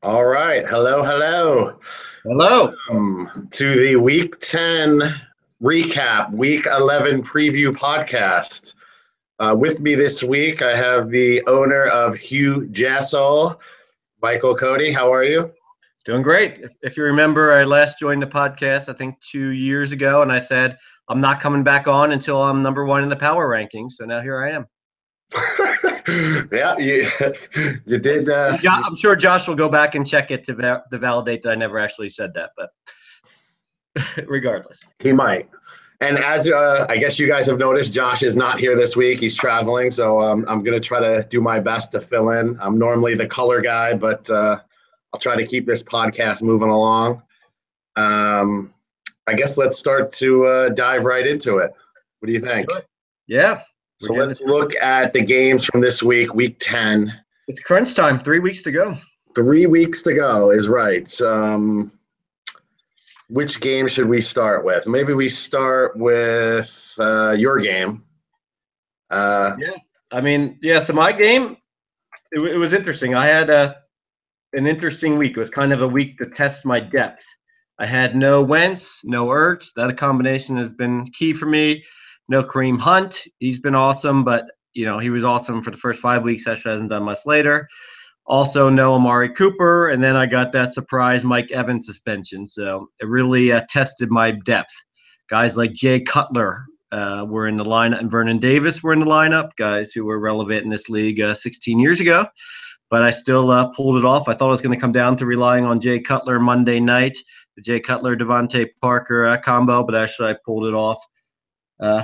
All right. Hello, hello. Hello. Welcome to the Week 10 recap, Week 11 preview podcast. With me this week, I have the owner of Hugh Jassol, Michael Cody. How are you? Doing great. If you remember, I last joined the podcast, I think 2 years ago, and I said, I'm not coming back on until I'm number one in the power rankings. So now here I am. Yeah, you did. I'm sure Josh will go back and check it to validate that I never actually said that, but regardless. He might. And as I guess you guys have noticed, Josh is not here this week. He's traveling, so I'm going to try to do my best to fill in. I'm normally the color guy, but I'll try to keep this podcast moving along. I guess let's start to dive right into it. What do you think? Yeah. So let's look at the games from this week, Week 10. It's crunch time. 3 weeks to go. 3 weeks to go is right. Which game should we start with? Maybe we start with your game. So my game, it was interesting. I had an interesting week. It was kind of a week to test my depth. I had no Wentz, no Ertz. That combination has been key for me. No Kareem Hunt. He's been awesome, but he was awesome for the first 5 weeks. Actually hasn't done much later. Also, no Amari Cooper, and then I got that surprise Mike Evans suspension. So it really tested my depth. Guys like Jay Cutler were in the lineup, and Vernon Davis were in the lineup, guys who were relevant in this league 16 years ago. But I still pulled it off. I thought it was going to come down to relying on Jay Cutler Monday night, the Jay Cutler, Devontae Parker combo, but actually I pulled it off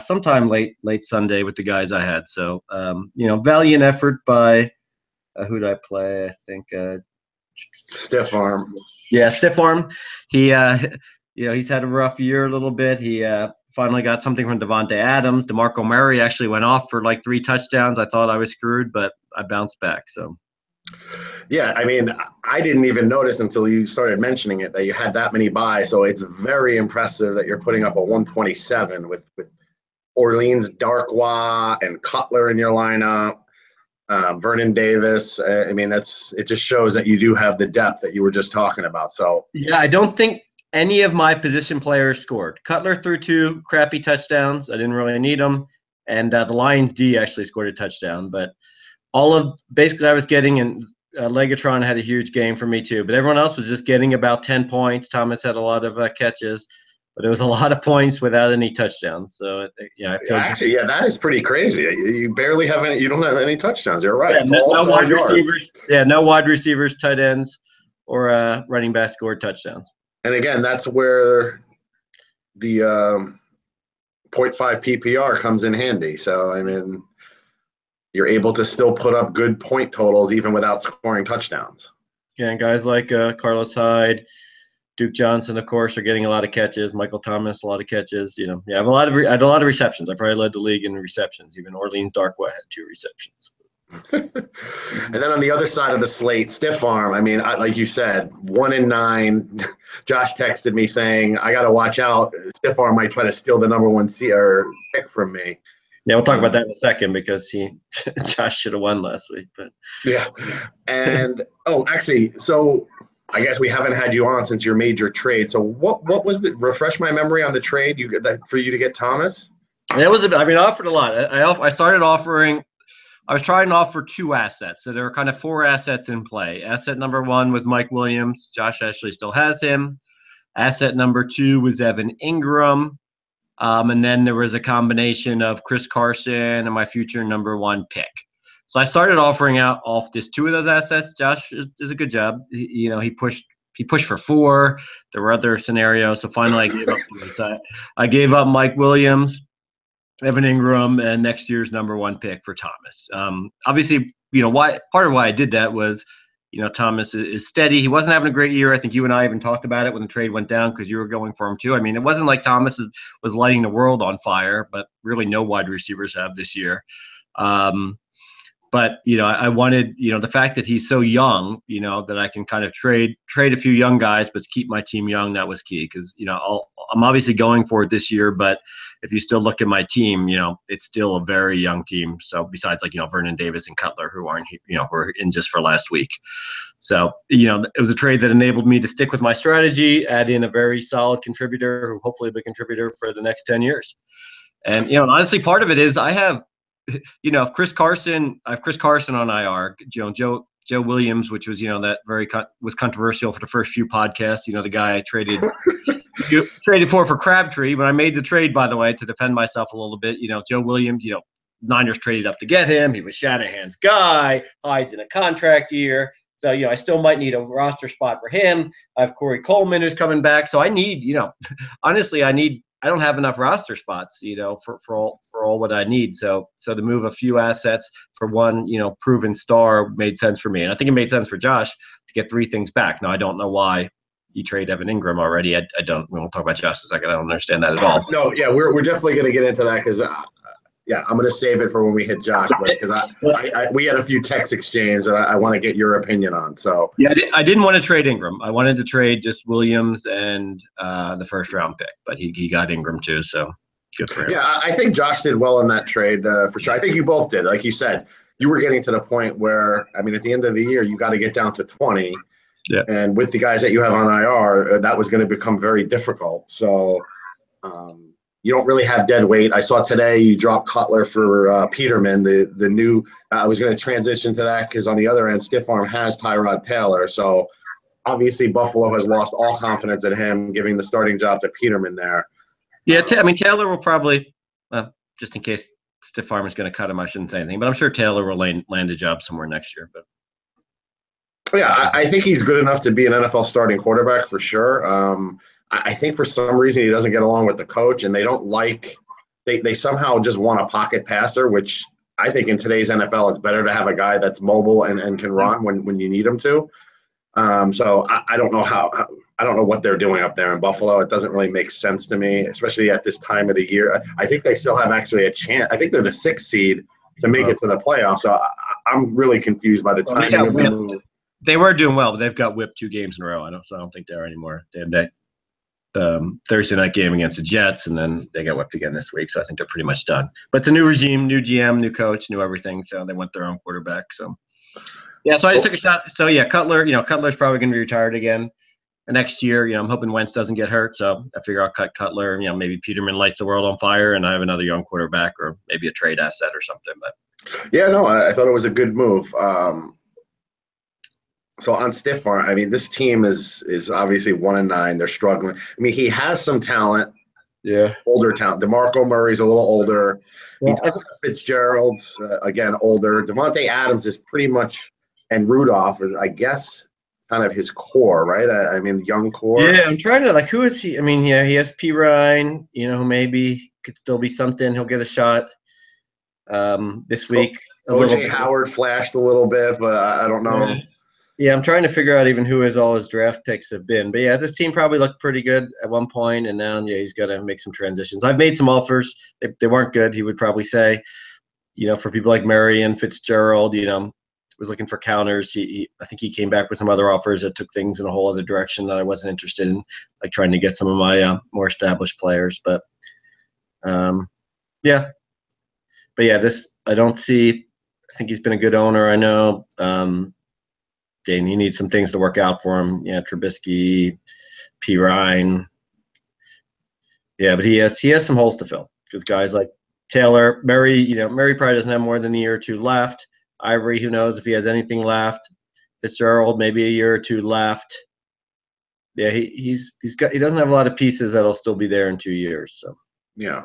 sometime late Sunday with the guys I had. So, valiant effort by who did I play? I think Stiff arm. Yeah, stiff arm. He, he's had a rough year a little bit. He finally got something from Devontae Adams. DeMarco Murray actually went off for like 3 touchdowns. I thought I was screwed, but I bounced back. So. Yeah, I mean, I didn't even notice until you started mentioning it that you had that many buys. So it's very impressive that you're putting up a 127 with Orleans Darkwa and Cutler in your lineup. Vernon Davis. I mean, it just shows that you do have the depth that you were just talking about. So yeah, I don't think any of my position players scored. Cutler threw 2 crappy touchdowns. I didn't really need them, and the Lions D actually scored a touchdown. But all of basically I was getting, and Legatron had a huge game for me too. But everyone else was just getting about 10 points. Thomas had a lot of catches. But it was a lot of points without any touchdowns. So, I feel actually, yeah, that is pretty crazy. You barely have any. You don't have any touchdowns. You're right. Yeah, no wide receivers. Yeah, no wide receivers, tight ends, or running back scored touchdowns. And again, that's where the 0.5 PPR comes in handy. So, I mean, you're able to still put up good point totals even without scoring touchdowns. Yeah, and guys like Carlos Hyde, Duke Johnson, of course, are getting a lot of catches. Michael Thomas, a lot of catches. I had a lot of receptions. I probably led the league in receptions. Even Orleans Darkwa had 2 receptions. And then on the other side of the slate, stiff arm. I mean, like you said, 1 in 9. Josh texted me saying, "I got to watch out. Stiff arm might try to steal the number 1 pick from me." Yeah, we'll talk about that in a second because Josh should have won last week. But yeah, and actually, so. I guess we haven't had you on since your major trade. So what was refresh my memory on the trade for you to get Thomas? It was I offered a lot. I started offering. I was trying to offer 2 assets. So there were kind of 4 assets in play. Asset number 1 was Mike Williams. Josh actually still has him. Asset number 2 was Evan Ingram. And then there was a combination of Chris Carson and my future number 1 pick. So I started offering out off just 2 of those assets. Josh does a good job. He pushed for 4. There were other scenarios. So finally I gave up. So I gave up Mike Williams, Evan Ingram, and next year's number 1 pick for Thomas. Obviously, part of why I did that was, Thomas is steady. He wasn't having a great year. I think you and I even talked about it when the trade went down because you were going for him too. I mean, it wasn't like Thomas was lighting the world on fire, but really no wide receivers have this year. but I wanted, the fact that he's so young, that I can kind of trade a few young guys, but keep my team young. That was key because I'm obviously going for it this year, but if you still look at my team, it's still a very young team. So besides Vernon Davis and Cutler, who aren't, who are in just for last week. So, it was a trade that enabled me to stick with my strategy, add in a very solid contributor who hopefully will be a contributor for the next 10 years. And, honestly, part of it is I have, if Chris Carson, I have Chris Carson on IR, Joe Williams, which was, that was controversial for the first few podcasts, the guy I traded for Crabtree. When I made the trade, by the way, to defend myself a little bit, Joe Williams, Niners traded up to get him. He was Shanahan's guy, Hyde's in a contract year. So, I still might need a roster spot for him. I have Corey Coleman who's coming back. So I need, honestly, I don't have enough roster spots, for all what I need. So to move a few assets for one, proven star made sense for me. And I think it made sense for Josh to get 3 things back. Now, I don't know why you trade Evan Ingram already. We won't talk about Josh in a second. I don't understand that at all. No, yeah, we're definitely going to get into that because yeah, I'm going to save it for when we hit Josh, because we had a few text exchanges that I want to get your opinion on. So yeah, I didn't want to trade Ingram. I wanted to trade just Williams and the first round pick, but he got Ingram too, so good for him. Yeah, I think Josh did well in that trade for sure. I think you both did. Like you said, you were getting to the point where, at the end of the year, you got to get down to 20. Yeah. And with the guys that you have on IR, that was going to become very difficult. So you don't really have dead weight. I saw today you dropped Cutler for Peterman, the new I was going to transition to that because on the other end, Stiff Arm has Tyrod Taylor. So obviously Buffalo has lost all confidence in him, giving the starting job to Peterman there. Yeah, Taylor will probably, just in case Stiff Arm is going to cut him, I shouldn't say anything, but I'm sure Taylor will land a job somewhere next year. But yeah, I think he's good enough to be an NFL starting quarterback for sure. I think for some reason he doesn't get along with the coach, and they somehow just want a pocket passer, which I think in today's NFL it's better to have a guy that's mobile and can run when you need him to. So I don't know I don't know what they're doing up there in Buffalo. It doesn't really make sense to me, especially at this time of the year. I think they still have actually a chance. I think they're the 6th seed to make it to the playoffs. So I'm really confused by the timing of the move. They were doing well, but they've got whipped 2 games in a row. I don't think they are anymore. They had that Thursday night game against the Jets, and then they got whipped again this week. So I think they're pretty much done. But it's a new regime, new GM, new coach, new everything. So they went their own quarterback. So yeah, so I just took a shot. So yeah, Cutler's probably going to be retired again next year. I'm hoping Wentz doesn't get hurt. So I figure I'll cut Cutler. Maybe Peterman lights the world on fire, and I have another young quarterback, or maybe a trade asset or something. But yeah, no, I thought it was a good move. So on Stiff Arm, this team is obviously 1-9. They're struggling. He has some talent. Yeah. Older talent. DeMarco Murray's a little older. Yeah. Fitzgerald, again, older. Devontae Adams is pretty much, and Rudolph is, I guess, kind of his core, right? Young core. Yeah, I'm trying to, who is he? Yeah, he has P. Ryan, who maybe could still be something. He'll get a shot this week. O.J. Howard flashed a little bit, but I don't know. Yeah, I'm trying to figure out even who all his draft picks have been. But yeah, this team probably looked pretty good at one point, and now he's got to make some transitions. I've made some offers. They weren't good, he would probably say. For people like Murray and Fitzgerald, was looking for counters. I think he came back with some other offers that took things in a whole other direction that I wasn't interested in, like trying to get some of my more established players. But yeah. But yeah, I don't see. I think he's been a good owner. I know. And he needs some things to work out for him. Yeah, Trubisky, P. Ryan. Yeah, but he has some holes to fill with guys like Taylor, Murray. Murray probably doesn't have more than a year or 2 left. Ivory, who knows if he has anything left. Fitzgerald, maybe a year or 2 left. Yeah, he doesn't have a lot of pieces that'll still be there in 2 years. So yeah.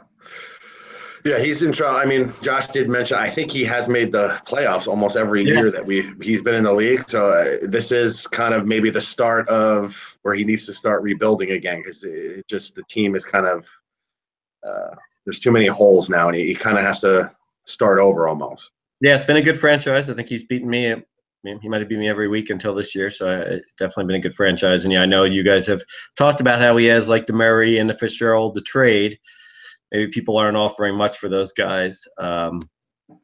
Yeah, he's in trouble. Josh did mention, I think he has made the playoffs almost every year that he's been in the league. So this is kind of maybe the start of where he needs to start rebuilding again, because the team is kind of there's too many holes now, and he kind of has to start over almost. Yeah, it's been a good franchise. I think he's beaten me. He might have beat me every week until this year, so it's definitely been a good franchise. And yeah, I know you guys have talked about how he has the Murray and the Fitzgerald to trade. Maybe people aren't offering much for those guys.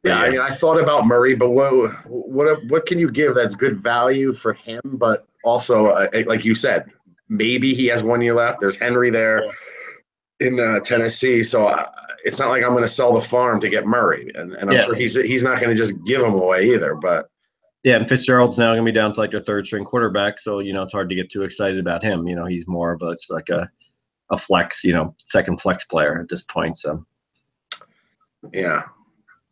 But Yeah, I mean, I thought about Murray, but what can you give that's good value for him? But also, like you said, maybe he has 1 year left. There's Henry there in Tennessee, so it's not like I'm going to sell the farm to get Murray, and I'm sure he's not going to just give him away either. But yeah, and Fitzgerald's now going to be down to like a third string quarterback, so it's hard to get too excited about him. He's more of it's like a flex, second flex player at this point. So yeah.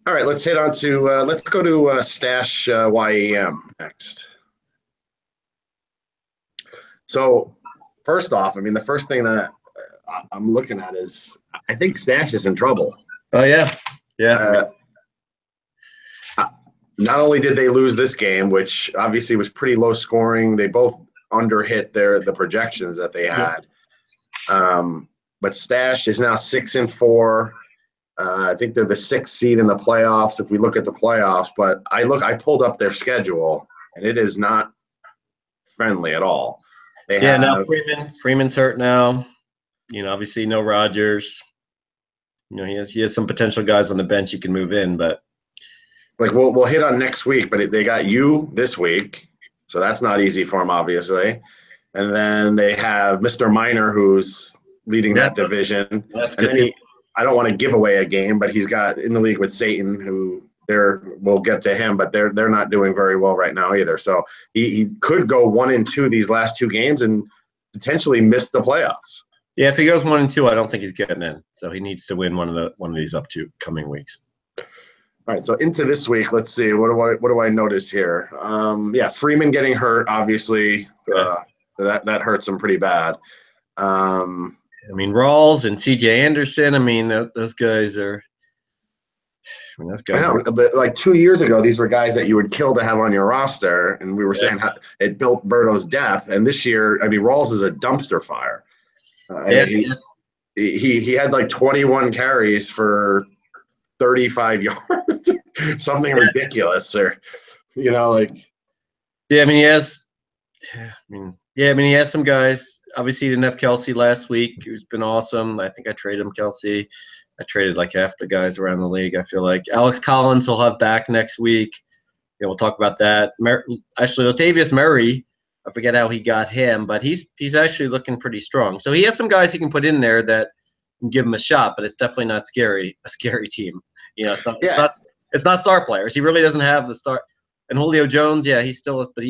All right, let's head on to let's go to Stash YEM next. So first off, I mean, the first thing that I'm looking at is I think Stash is in trouble. Oh yeah. Not only did they lose this game, which obviously was pretty low scoring, they both underhit the projections that they had. But Stash is now 6-4. I think they're the 6th seed in the playoffs if we look at the playoffs. But I pulled up their schedule, and it is not friendly at all. Now Freeman's hurt now. Obviously no Rodgers. He has some potential guys on the bench he can move in, but like we'll hit on next week. But they got you this week, so that's not easy for them, obviously. And then they have Mr. Minor, who's leading that division. That's and good. I don't want to give away a game, but he's got in the league with Satan, who we'll get to him, but they're not doing very well right now either. So he could go 1-2 these last 2 games and potentially miss the playoffs. Yeah, if he goes 1-2, I don't think he's getting in. So he needs to win one of these up to coming weeks. All right, so into this week, let's see. What do I notice here? Freeman getting hurt, obviously. That hurts him pretty bad. Rawls and C.J. Anderson. Those guys are. I know, but like 2 years ago, these were guys that you would kill to have on your roster, and we were saying how it built Berto's depth. And this year, Rawls is a dumpster fire. He had like 21 carries for 35 yards, something ridiculous, or he has. He has some guys. Obviously, he didn't have Kelsey last week, who's been awesome. I think I traded him Kelsey. I traded like half the guys around the league. I feel like Alex Collins will have back next week. We'll talk about that. Actually, Latavius Murray, I forget how he got him, but he's actually looking pretty strong. So he has some guys he can put in there that can give him a shot, but it's definitely not a scary team. It's not star players. He really doesn't have the star. And Julio Jones, he's still, but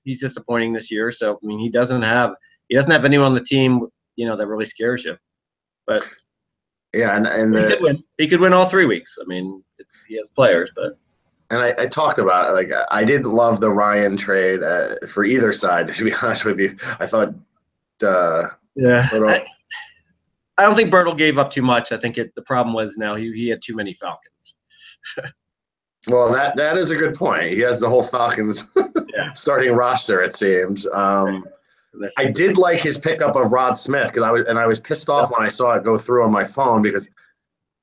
he's disappointing this year. So he doesn't have anyone on the team that really scares you. But and he could win all 3 weeks. He has players, but. And I talked about it. Like I didn't love the Ryan trade for either side. To be honest with you, I thought. I don't think Bertle gave up too much. I think the problem was now he had too many Falcons. Well, that is a good point. He has the whole Falcons starting roster, it seems. I did like his pickup of Rod Smith because I was pissed off when I saw it go through on my phone because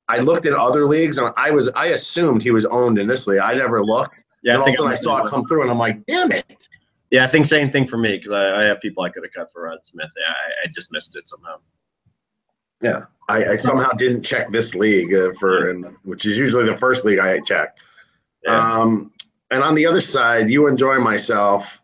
I looked in other leagues and I assumed he was owned in this league. I never looked. Yeah, and all of a sudden I saw it come through and I'm like, damn it. Yeah, I think same thing for me because I have people I could have cut for Rod Smith. I just missed it somehow. Yeah, I somehow didn't check this league which is usually the first league I check. Yeah. And on the other side, you enjoy myself.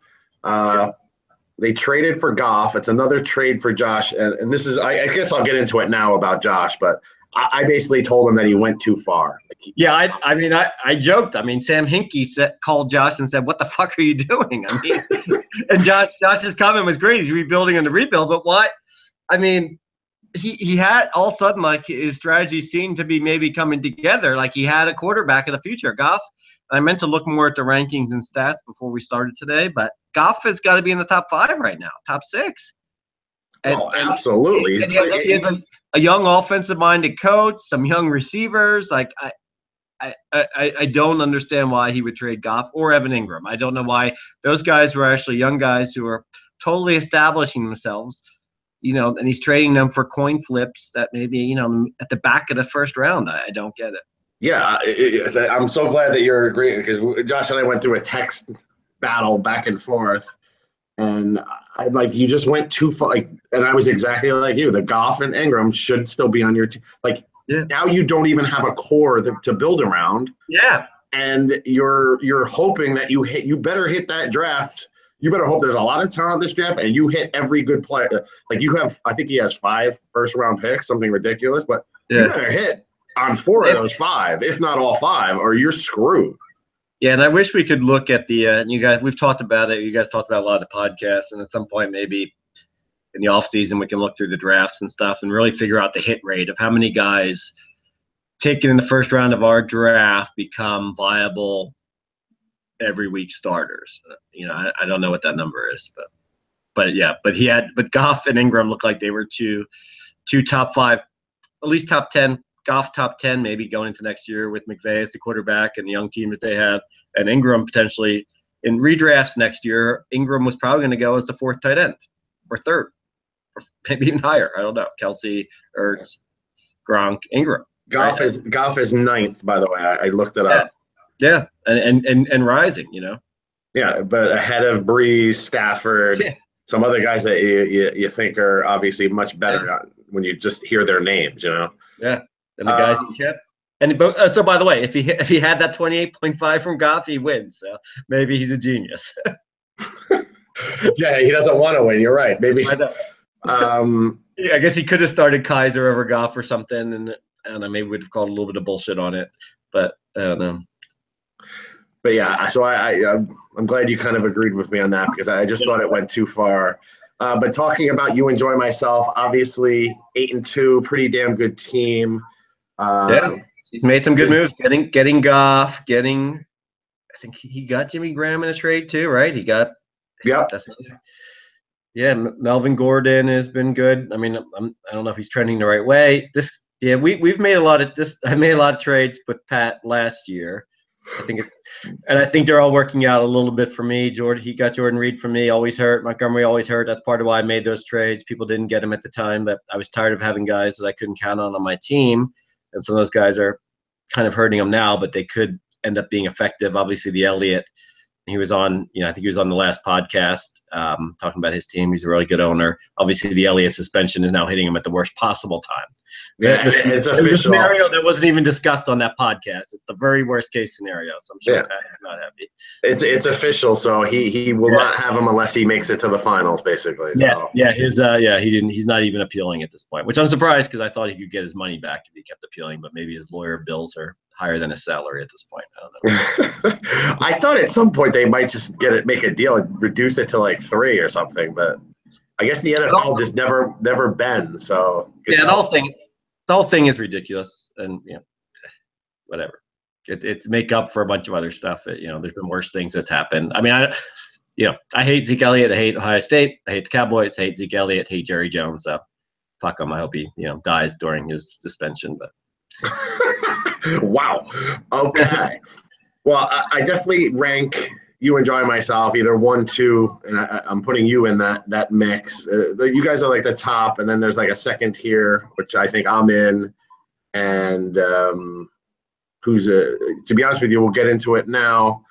They traded for Goff. It's another trade for Josh, and this is I guess I'll get into it now about Josh, but I basically told him that he went too far. I joked. Sam Hinkie called Josh and said, "What the fuck are you doing?" And Josh's comment was great. He's rebuilding on the rebuild, but what? He had all of a sudden like his strategy seemed to be maybe coming together. Like he had a quarterback of the future, Goff. I meant to look more at the rankings and stats before we started today, but Goff has got to be in the top 5 right now, top 6. Absolutely. He has a young offensive-minded coach, some young receivers. Like I don't understand why he would trade Goff or Evan Ingram. I don't know why those guys were actually young guys who are totally establishing themselves. And he's trading them for coin flips that maybe, at the back of the first round. I don't get it. Yeah, I'm so glad that you're agreeing because Josh and I went through a text battle back and forth. And I'm like, you just went too far. And I was exactly like you. The Goff and Ingram should still be on your team. Like, Now you don't even have a core to build around. Yeah. And you're hoping that you better hit that draft. You better hope there's a lot of talent this draft and you hit every good player. Like you have, I think he has 5 first-round picks, something ridiculous, but you better hit on 4 of those 5, if not all 5, or you're screwed. Yeah, and I wish we could look at the you guys. We've talked about it. You guys talked about a lot of the podcasts, and at some point, maybe in the off season, we can look through the drafts and stuff and really figure out the hit rate of how many guys taken in the first round of our draft become viable every week starters. I don't know what that number is, but Goff and Ingram look like they were two top 5, at least top 10. Goff top 10, maybe going into next year with McVay as the quarterback and the young team that they have, and Ingram potentially in redrafts next year. Ingram was probably going to go as the 4th tight end or 3rd, or maybe even higher. I don't know. Kelsey, Ertz, Gronk, Ingram. Goff is 9th, by the way. I looked it up. Yeah, and rising. Yeah, but ahead of Breeze, Stafford, some other guys that you think are obviously much better when you just hear their names. Yeah. And the guys he kept. And so, by the way, if he had that 28.5 from Goff, he wins. So maybe he's a genius. Yeah, he doesn't want to win. You're right. Maybe. I guess he could have started Kaiser over Goff or something, and I don't know. Maybe we'd have called a little bit of bullshit on it, but I don't know. But yeah, so I'm glad you kind of agreed with me on that because I just thought it went too far. But talking about you enjoy myself, obviously 8-2, pretty damn good team. He's made some good moves. Getting Goff, I think he got Jimmy Graham in a trade too, right? He got. Yep. Melvin Gordon has been good. I mean, I don't know if he's trending the right way. We've made a lot of this. I made a lot of trades with Pat last year. I think they're all working out a little bit for me. He got Jordan Reed from me, always hurt. Montgomery always hurt. That's part of why I made those trades. People didn't get him at the time, but I was tired of having guys that I couldn't count on my team. And some of those guys are kind of hurting them now, but they could end up being effective. Obviously, the Elliott, he was on, I think he was on the last podcast talking about his team. He's a really good owner. Obviously, the Elliott suspension is now hitting him at the worst possible time. It's official. The scenario that wasn't even discussed on that podcast. It's the very worst case scenario. So I'm sure Pat is not happy. It's official. So he will not have him unless he makes it to the finals, basically. So. He's not even appealing at this point, which I'm surprised because I thought he could get his money back if he kept appealing, but maybe his lawyer bills are higher than his salary at this point. I don't know. I thought at some point they might just make a deal and reduce it to like 3 or something, but I guess the NFL just never bends. So the whole thing is ridiculous, and whatever. It's make up for a bunch of other stuff. There's been worse things that's happened. I mean, I hate Zeke Elliott. I hate Ohio State. I hate the Cowboys. I hate Zeke Elliott. I hate Jerry Jones. So fuck him. I hope he dies during his suspension. But wow. Okay. Well, I definitely rank you enjoy myself either 1, 2, and I'm putting you in that mix. You guys are like the top, and then there's like a second tier, which I think I'm in, and to be honest with you, we'll get into it now.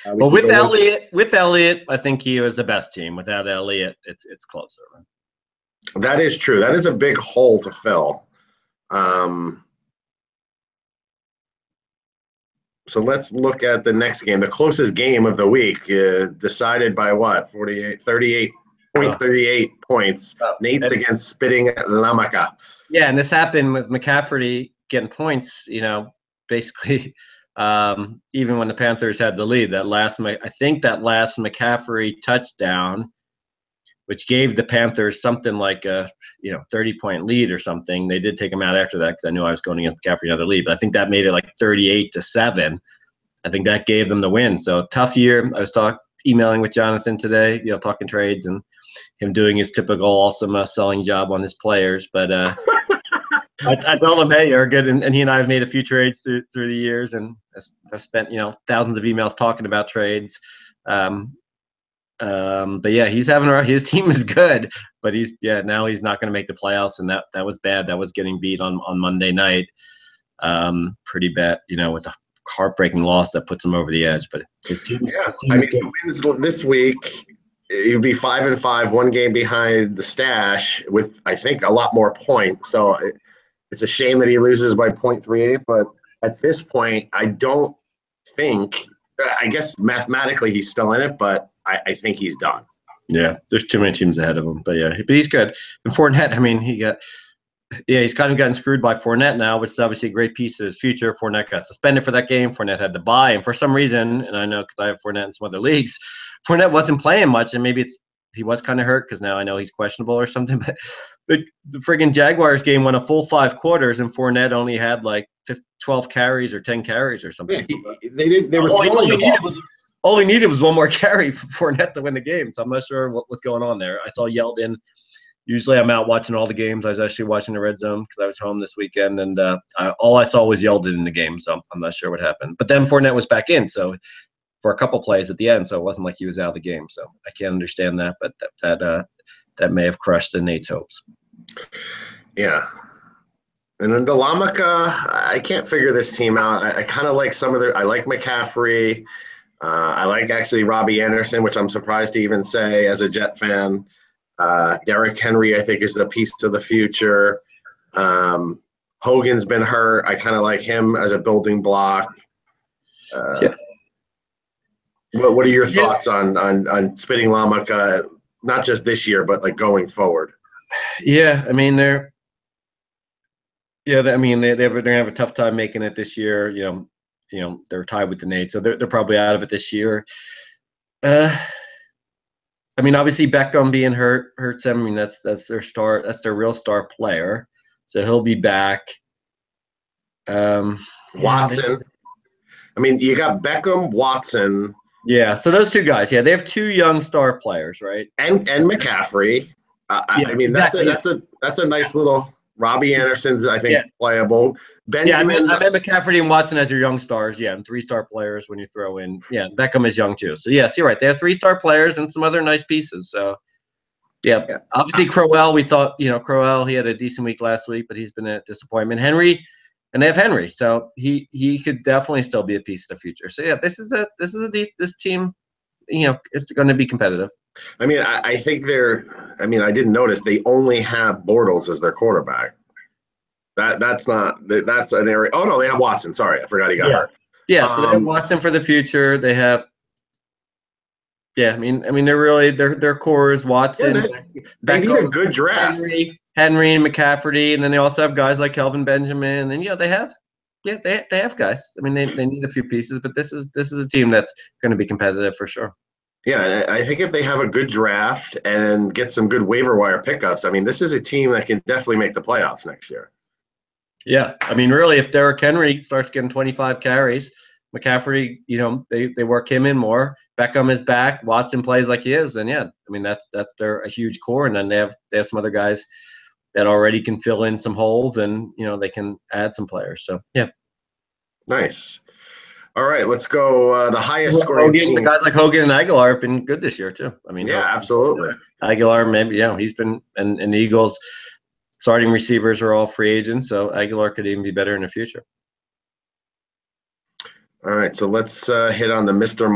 With Elliott, I think he was the best team. Without Elliott, it's closer. That is true. That is a big hole to fill. So let's look at the next game. The closest game of the week, decided by what? 38 points. Nate's against Spitting Lamaka. Yeah, and this happened with McCaffrey getting points, basically even when the Panthers had the lead. I think that last McCaffrey touchdown, which gave the Panthers something like a 30-point lead or something. They did take him out after that because I knew I was going against McCaffrey another lead. But I think that made it like 38-7. I think that gave them the win. So tough year. I was emailing with Jonathan today, talking trades and him doing his typical awesome selling job on his players. But I told him, hey, you're good. And he and I have made a few trades through the years, and I've spent thousands of emails talking about trades. But yeah, he's his team is good, but now he's not going to make the playoffs, and that was bad. That was getting beat on Monday night, pretty bad, with a heartbreaking loss that puts him over the edge. But his team he wins this week. He'd be 5-5, 1 game behind the stash with I think a lot more points. So it's a shame that he loses by 0.38, but at this point, I don't think. I guess mathematically he's still in it, but I think he's done. Yeah, there's too many teams ahead of him, but he's good. And Fournette, I mean, he's kind of gotten screwed by Fournette now, which is obviously a great piece of his future. Fournette got suspended for that game. Fournette had to buy, and for some reason, and I know because I have Fournette in some other leagues, Fournette wasn't playing much, and maybe he was kind of hurt because now I know he's questionable or something. But the friggin' Jaguars game went a full 5 quarters, and Fournette only had like 12 carries or 10 carries or something. Yeah, they were throwing the ball. All he needed was one more carry for Fournette to win the game. So I'm not sure what was going on there. I saw Yeldon. Usually I'm out watching all the games. I was actually watching the Red Zone because I was home this weekend, and all I saw was Yeldon in the game. So I'm not sure what happened. But then Fournette was back in, so for a couple plays at the end. So it wasn't like he was out of the game. So I can't understand that, but that may have crushed Nate's hopes. Yeah. And then Delamaka, I can't figure this team out. I kind of like some of their – I like McCaffrey. I like actually Robbie Anderson, which I'm surprised to even say as a Jet fan. Derrick Henry, I think, is the piece to the future. Hogan's been hurt. I kind of like him as a building block. What are your thoughts on Spitting Lamaka, not just this year, but like going forward? Yeah, I mean they're gonna have a tough time making it this year. You know they're tied with the Nate, so they're probably out of it this year. I mean, obviously Beckham being hurts them. I mean, that's their star. That's their real star player. So he'll be back. Watson. I mean, you got Beckham, Watson. Yeah. So those 2 guys. Yeah, they have 2 young star players, right? And McCaffrey. I mean, exactly. That's a nice little. Robbie Anderson's, I think, playable. Benjamin. I meant McCaffrey and Watson as your young stars. Yeah, and 3-star players when you throw in. Yeah, Beckham is young too. So yes, you're right. They have 3-star players and some other nice pieces. So yeah. Obviously Crowell. We thought Crowell. He had a decent week last week, but he's been a disappointment. Henry, and they have Henry, so he could definitely still be a piece of the future. So yeah, this team, it's going to be competitive. I mean, I think I didn't notice they only have Bortles as their quarterback. That's an area. Oh no, they have Watson. Sorry, I forgot he got hurt. Yeah, so they have Watson for the future. They have. Yeah, I mean, they're really their core is Watson. Yeah, they need a good draft. Henry and McCaffrey, and then they also have guys like Kelvin Benjamin, and they have guys. I mean, they need a few pieces, but this is a team that's going to be competitive for sure. Yeah, I think if they have a good draft and get some good waiver wire pickups, I mean, this is a team that can definitely make the playoffs next year. Yeah, I mean, really, if Derrick Henry starts getting 25 carries, McCaffrey, they work him in more. Beckham is back. Watson plays like he is, and I mean, that's a huge core, and then they have some other guys that already can fill in some holes, and they can add some players. So yeah, nice. All right, let's go. The highest scoring team. The guys like Hogan and Aguilar have been good this year too. I mean, yeah, absolutely. Aguilar, maybe he's been, and the Eagles starting receivers are all free agents, so Aguilar could even be better in the future. All right, so let's hit on the Mr.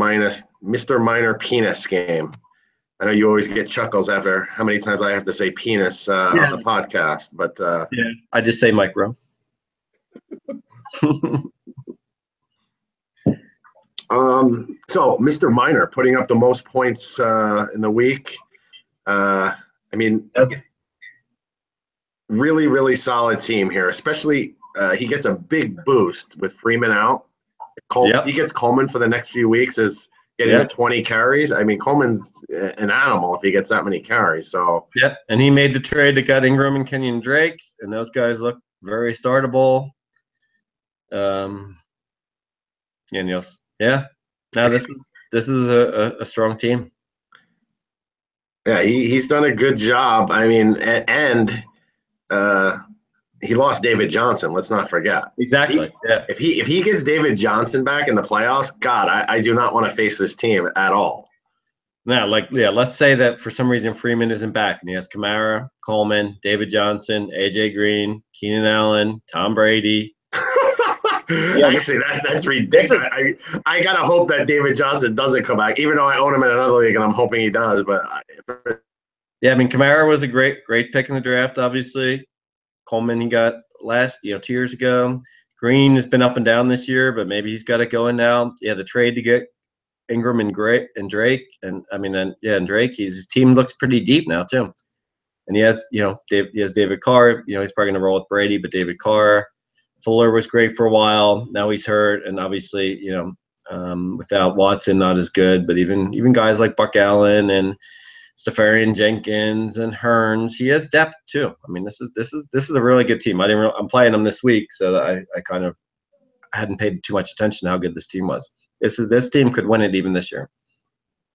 Minor penis game. I know you always get chuckles after how many times I have to say penis on the podcast, but I just say micro. So Mr. Minor putting up the most points in the week. I mean, really, really solid team here. Especially he gets a big boost with Freeman out. He gets Coleman for the next few weeks as getting to 20 carries. I mean, Coleman's an animal if he gets that many carries. So and he made the trade that got Ingram and Kenyon Drake, and those guys look very startable. No, this is a strong team. Yeah, he's done a good job. I mean, and he lost David Johnson. Let's not forget. Exactly. If he gets David Johnson back in the playoffs, God, I do not want to face this team at all. No, let's say that for some reason Freeman isn't back, and he has Kamara, Coleman, David Johnson, AJ Green, Keenan Allen, Tom Brady. Actually, that's ridiculous. I gotta hope that David Johnson doesn't come back, even though I own him in another league, and I'm hoping he does. But I mean, Kamara was a great pick in the draft. Obviously, Coleman he got 2 years ago. Green has been up and down this year, but maybe he's got it going now. Yeah, the trade to get Ingram and Drake, and Drake. His team looks pretty deep now too. And he has David Carr. He's probably going to roll with Brady, but David Carr. Fuller was great for a while. Now he's hurt, and obviously, without Watson, not as good. But even guys like Buck Allen and Stefarian Jenkins and Hearns, he has depth too. I mean, this is a really good team. I'm playing them this week, so that I kind of hadn't paid too much attention to how good this team was. This team could win it even this year,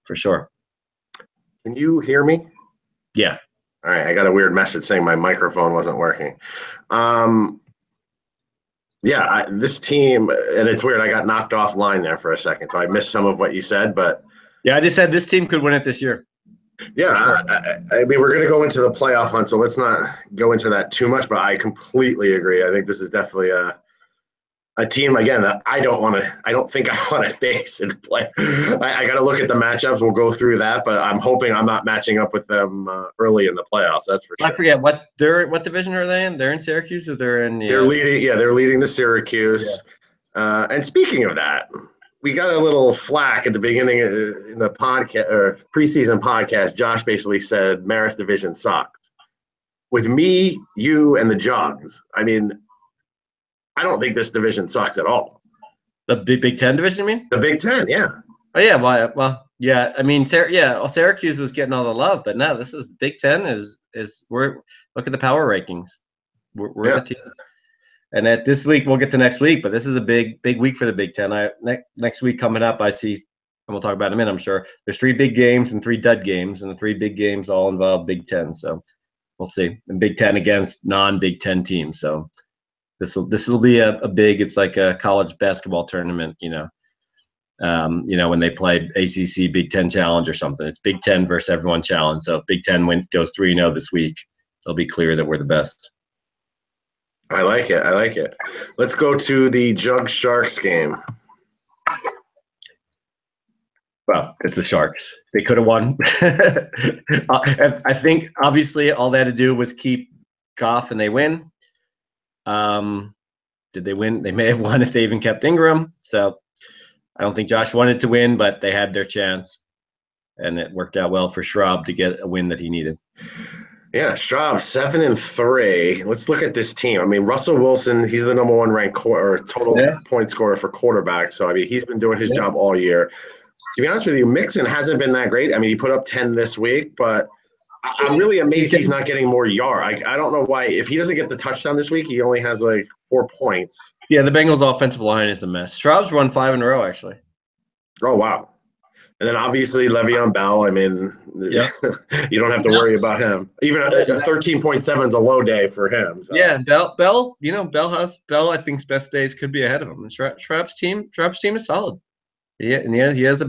for sure. Can you hear me? Yeah. All right, I got a weird message saying my microphone wasn't working. This team, and it's weird, I got knocked offline there for a second, so I missed some of what you said, but. Yeah, I just said this team could win it this year. Yeah, sure. I mean, we're going to go into the playoff hunt, so let's not go into that too much, but I completely agree. I think this is definitely a team, again, that I don't think I want to face and play. I got to look at the matchups. We'll go through that, but I'm hoping I'm not matching up with them early in the playoffs. That's for sure. I forget what division are they in? They're in Syracuse, or they're in? They're leading the Syracuse. Yeah. And speaking of that, we got a little flack at the beginning in the podcast or preseason podcast. Josh basically said Marist division sucked. With me, you, and the Jugs, I mean, I don't think this division sucks at all. The Big Ten division, you mean? The Big Ten, yeah. Oh yeah, well, yeah. I mean, Syracuse was getting all the love, but now this is Big Ten is look at the power rankings. We're the teams, and this week we'll get to next week, but this is a big week for the Big Ten. Next week coming up, I see, and we'll talk about it in a minute. I'm sure there's 3 big games and 3 dud games, and the 3 big games all involve Big Ten. So we'll see. And Big Ten against non-Big Ten teams. So. This will be a big. It's like a college basketball tournament, when they play ACC Big Ten Challenge or something. It's Big Ten versus everyone challenge. So if Big Ten goes 3-0 this week, it'll be clear that we're the best. I like it. Let's go to the Jug Sharks game. Well, it's the Sharks. They could have won. I think obviously all they had to do was keep Goff, and they win. Did they win? They may have won if they even kept Ingram. So I don't think Josh wanted to win, but they had their chance, and it worked out well for Schraub to get a win that he needed. Yeah, Schraub 7-3. Let's look at this team. I mean, Russell Wilson, he's the number 1 ranked total point scorer for quarterback. So I mean, he's been doing his job all year. To be honest with you, Mixon hasn't been that great. I mean, he put up 10 this week, but I'm really amazed he's not getting more yards. I don't know why. If he doesn't get the touchdown this week, he only has like 4 points. Yeah, the Bengals' offensive line is a mess. Schraub's won 5 in a row, actually. Oh, wow. And then obviously Le'Veon Bell. I mean, you don't have to worry about him. Even a 13.7 is a low day for him. So. Yeah, Bell. Bell. I think's best days could be ahead of him. And Schraub's team is solid. He has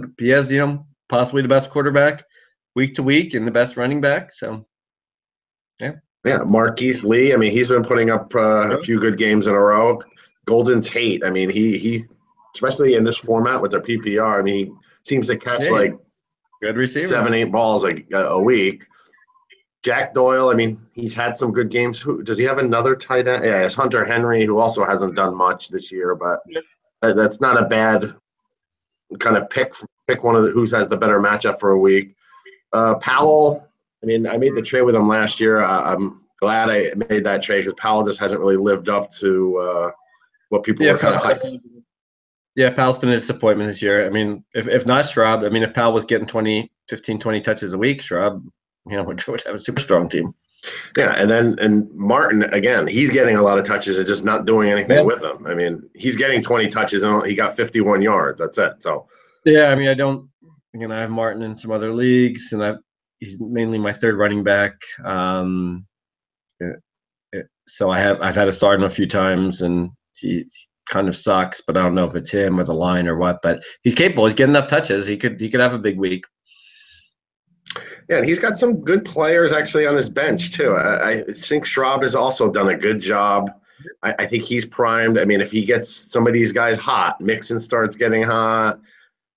possibly the best quarterback week to week and the best running back. So, yeah. Yeah, Marquise Lee. I mean, he's been putting up a few good games in a row. Golden Tate. I mean, he especially in this format with their PPR. I mean, he seems to catch good receiver 7-8 balls like a week. Jack Doyle. I mean, he's had some good games. Does he have another tight end? Yeah, it's Hunter Henry, who also hasn't done much this year, but that's not a bad kind of pick one of who has the better matchup for a week. Powell, I mean, I made the trade with him last year. I'm glad I made that trade because Powell just hasn't really lived up to what people were kind of hyping. Yeah, Powell's been a disappointment this year. I mean, if not Schraub, I mean, if Powell was getting 15, 20 touches a week, Schraub, would have a super strong team. Yeah, and Martin, again, he's getting a lot of touches and just not doing anything with them. I mean, he's getting 20 touches and he got 51 yards. That's it. So. Yeah, I mean, I have Martin in some other leagues, and he's mainly my third running back. So I've had to start him a few times, and he kind of sucks. But I don't know if it's him or the line or what. But he's capable. He's getting enough touches. He could have a big week. Yeah, and he's got some good players actually on his bench too. I think Schraub has also done a good job. I think he's primed. I mean, if he gets some of these guys hot, Mixon starts getting hot.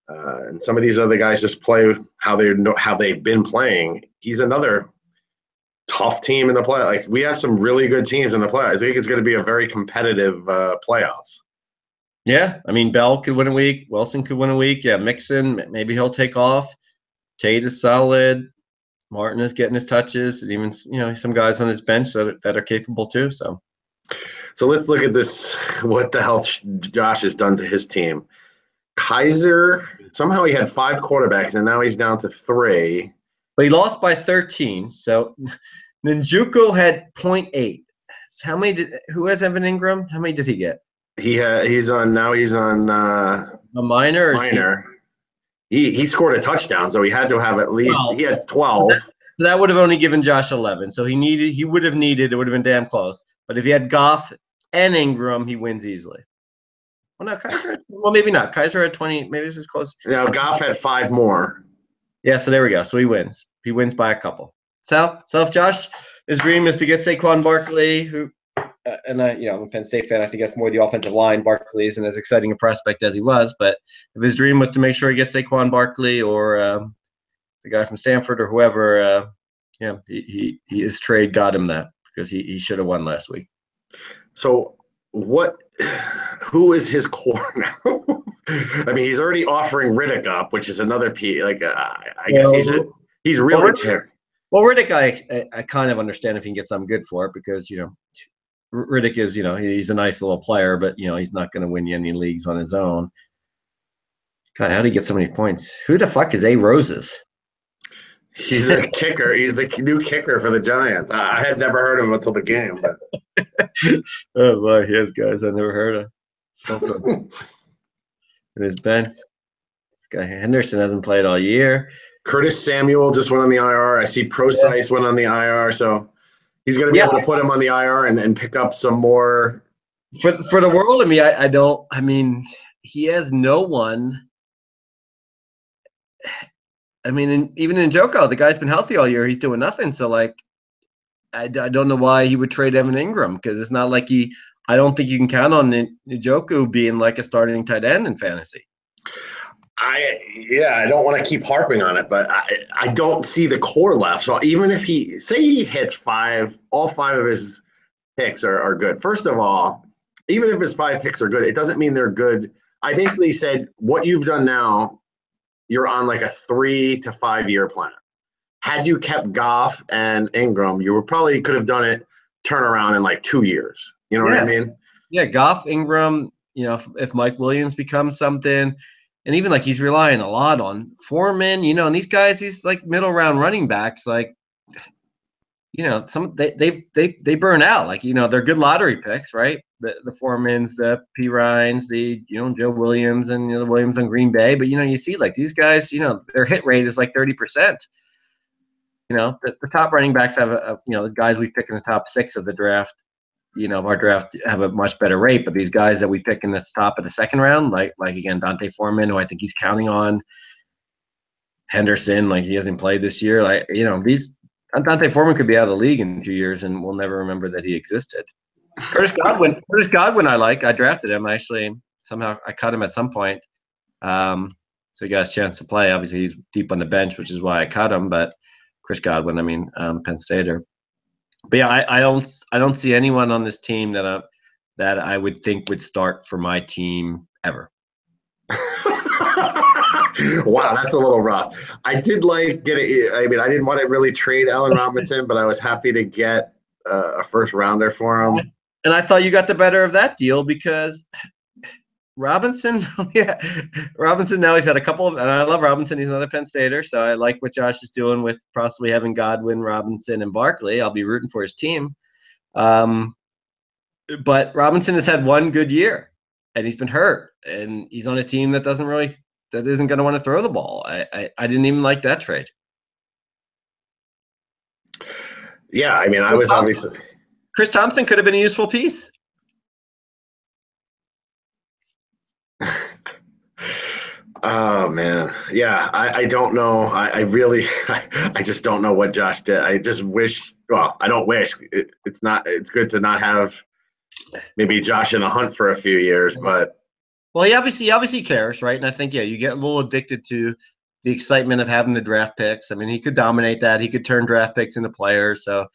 And some of these other guys just play how they've been playing. He's another tough team in the play. Like we have some really good teams in the play. I think it's going to be a very competitive playoffs. Yeah, I mean Bell could win a week, Wilson could win a week. Yeah, Mixon, maybe he'll take off. Tate is solid. Martin is getting his touches, and even some guys on his bench that are capable too. So let's look at this. What the hell Josh has done to his team? Kaiser, somehow he had 5 quarterbacks, and now he's down to 3. But he lost by 13. So Njoku had 0.8. So who has Evan Ingram? How many did he get? He's on A minor. He scored a touchdown, so he had to have at least 12. He had 12. That would have only given Josh 11. So it would have been damn close. But if he had Goff and Ingram, he wins easily. Well, no, maybe not. Kaiser had 20. Maybe this is close. No, Goff had 5 more. Yeah, so there we go. So he wins. He wins by a couple. So Josh, his dream is to get Saquon Barkley, who, and I'm a Penn State fan. I think that's more the offensive line. Barkley isn't as exciting a prospect as he was, but if his dream was to make sure he gets Saquon Barkley or the guy from Stanford or whoever, his trade got him that because he should have won last week. So who is his core now? I mean, he's already offering Riddick up, which is another P. Like, I guess he's really terrible. Well, Riddick, I kind of understand if he can get something good for it because, Riddick is, he's a nice little player, but, he's not going to win you any leagues on his own. God, how did he get so many points? Who the fuck is A. Roses? He's a kicker. He's the new kicker for the Giants. I had never heard of him until the game. But oh, boy, he has guys I never heard of. And his bench. This guy Henderson hasn't played all year. Curtis Samuel just went on the IR. I see Procise went on the IR. So he's going to be able to put him on the IR and pick up some more. For the world of me, I mean, he has no one. I mean, even in Njoku, the guy's been healthy all year. He's doing nothing. So, I don't know why he would trade Evan Ingram because it's not like I don't think you can count on Njoku being like a starting tight end in fantasy. I don't want to keep harping on it, but I don't see the core left. So even if he hits 5, all 5 of his picks are good. First of all, even if his 5 picks are good, it doesn't mean they're good. I basically said what you've done now, you're on like a 3 to 5 year plan. Had you kept Goff and Ingram, you probably could have done it turn around in like 2 years. You know what I mean? Yeah, Goff, Ingram, if Mike Williams becomes something, and even like he's relying a lot on Foreman, and these guys, these like middle round running backs, like, some they burn out. Like, they're good lottery picks, right? The Foremans, the P. Ryans, the Joe Williams and the Williams on Green Bay. But you see like these guys, their hit rate is like 30%. The top running backs have the guys we pick in the top 6 of the draft, of our draft have a much better rate. But these guys that we pick in the top of the second round, like again, Dante Foreman, who I think he's counting on, Henderson, like he hasn't played this year. Like, these Dante Foreman could be out of the league in 2 years and we'll never remember that he existed. Curtis Godwin, I drafted him. Actually, somehow I cut him at some point. So he got a chance to play. Obviously, he's deep on the bench, which is why I cut him. But Chris Godwin, Penn Stater. But yeah, I don't see anyone on this team that I would think would start for my team ever. Wow, that's a little rough. I did get it. I mean, I didn't want to really trade Allen Robinson, but I was happy to get a first rounder for him. And I thought you got the better of that deal because Robinson, Robinson now he's had a couple of, and I love Robinson. He's another Penn Stater, so I like what Josh is doing with possibly having Godwin, Robinson, and Barkley. I'll be rooting for his team. But Robinson has had one good year, and he's been hurt, and he's on a team that isn't going to want to throw the ball. I didn't even like that trade. Yeah, I mean, I was obviously. Chris Thompson could have been a useful piece. Oh man, yeah. I don't know. I really, I just don't know what Josh did. I just wish. Well, I don't wish. It's not. It's good to not have maybe Josh in a hunt for a few years, but. Well, he obviously cares, right? And I think you get a little addicted to the excitement of having the draft picks. I mean, he could dominate that. He could turn draft picks into players. So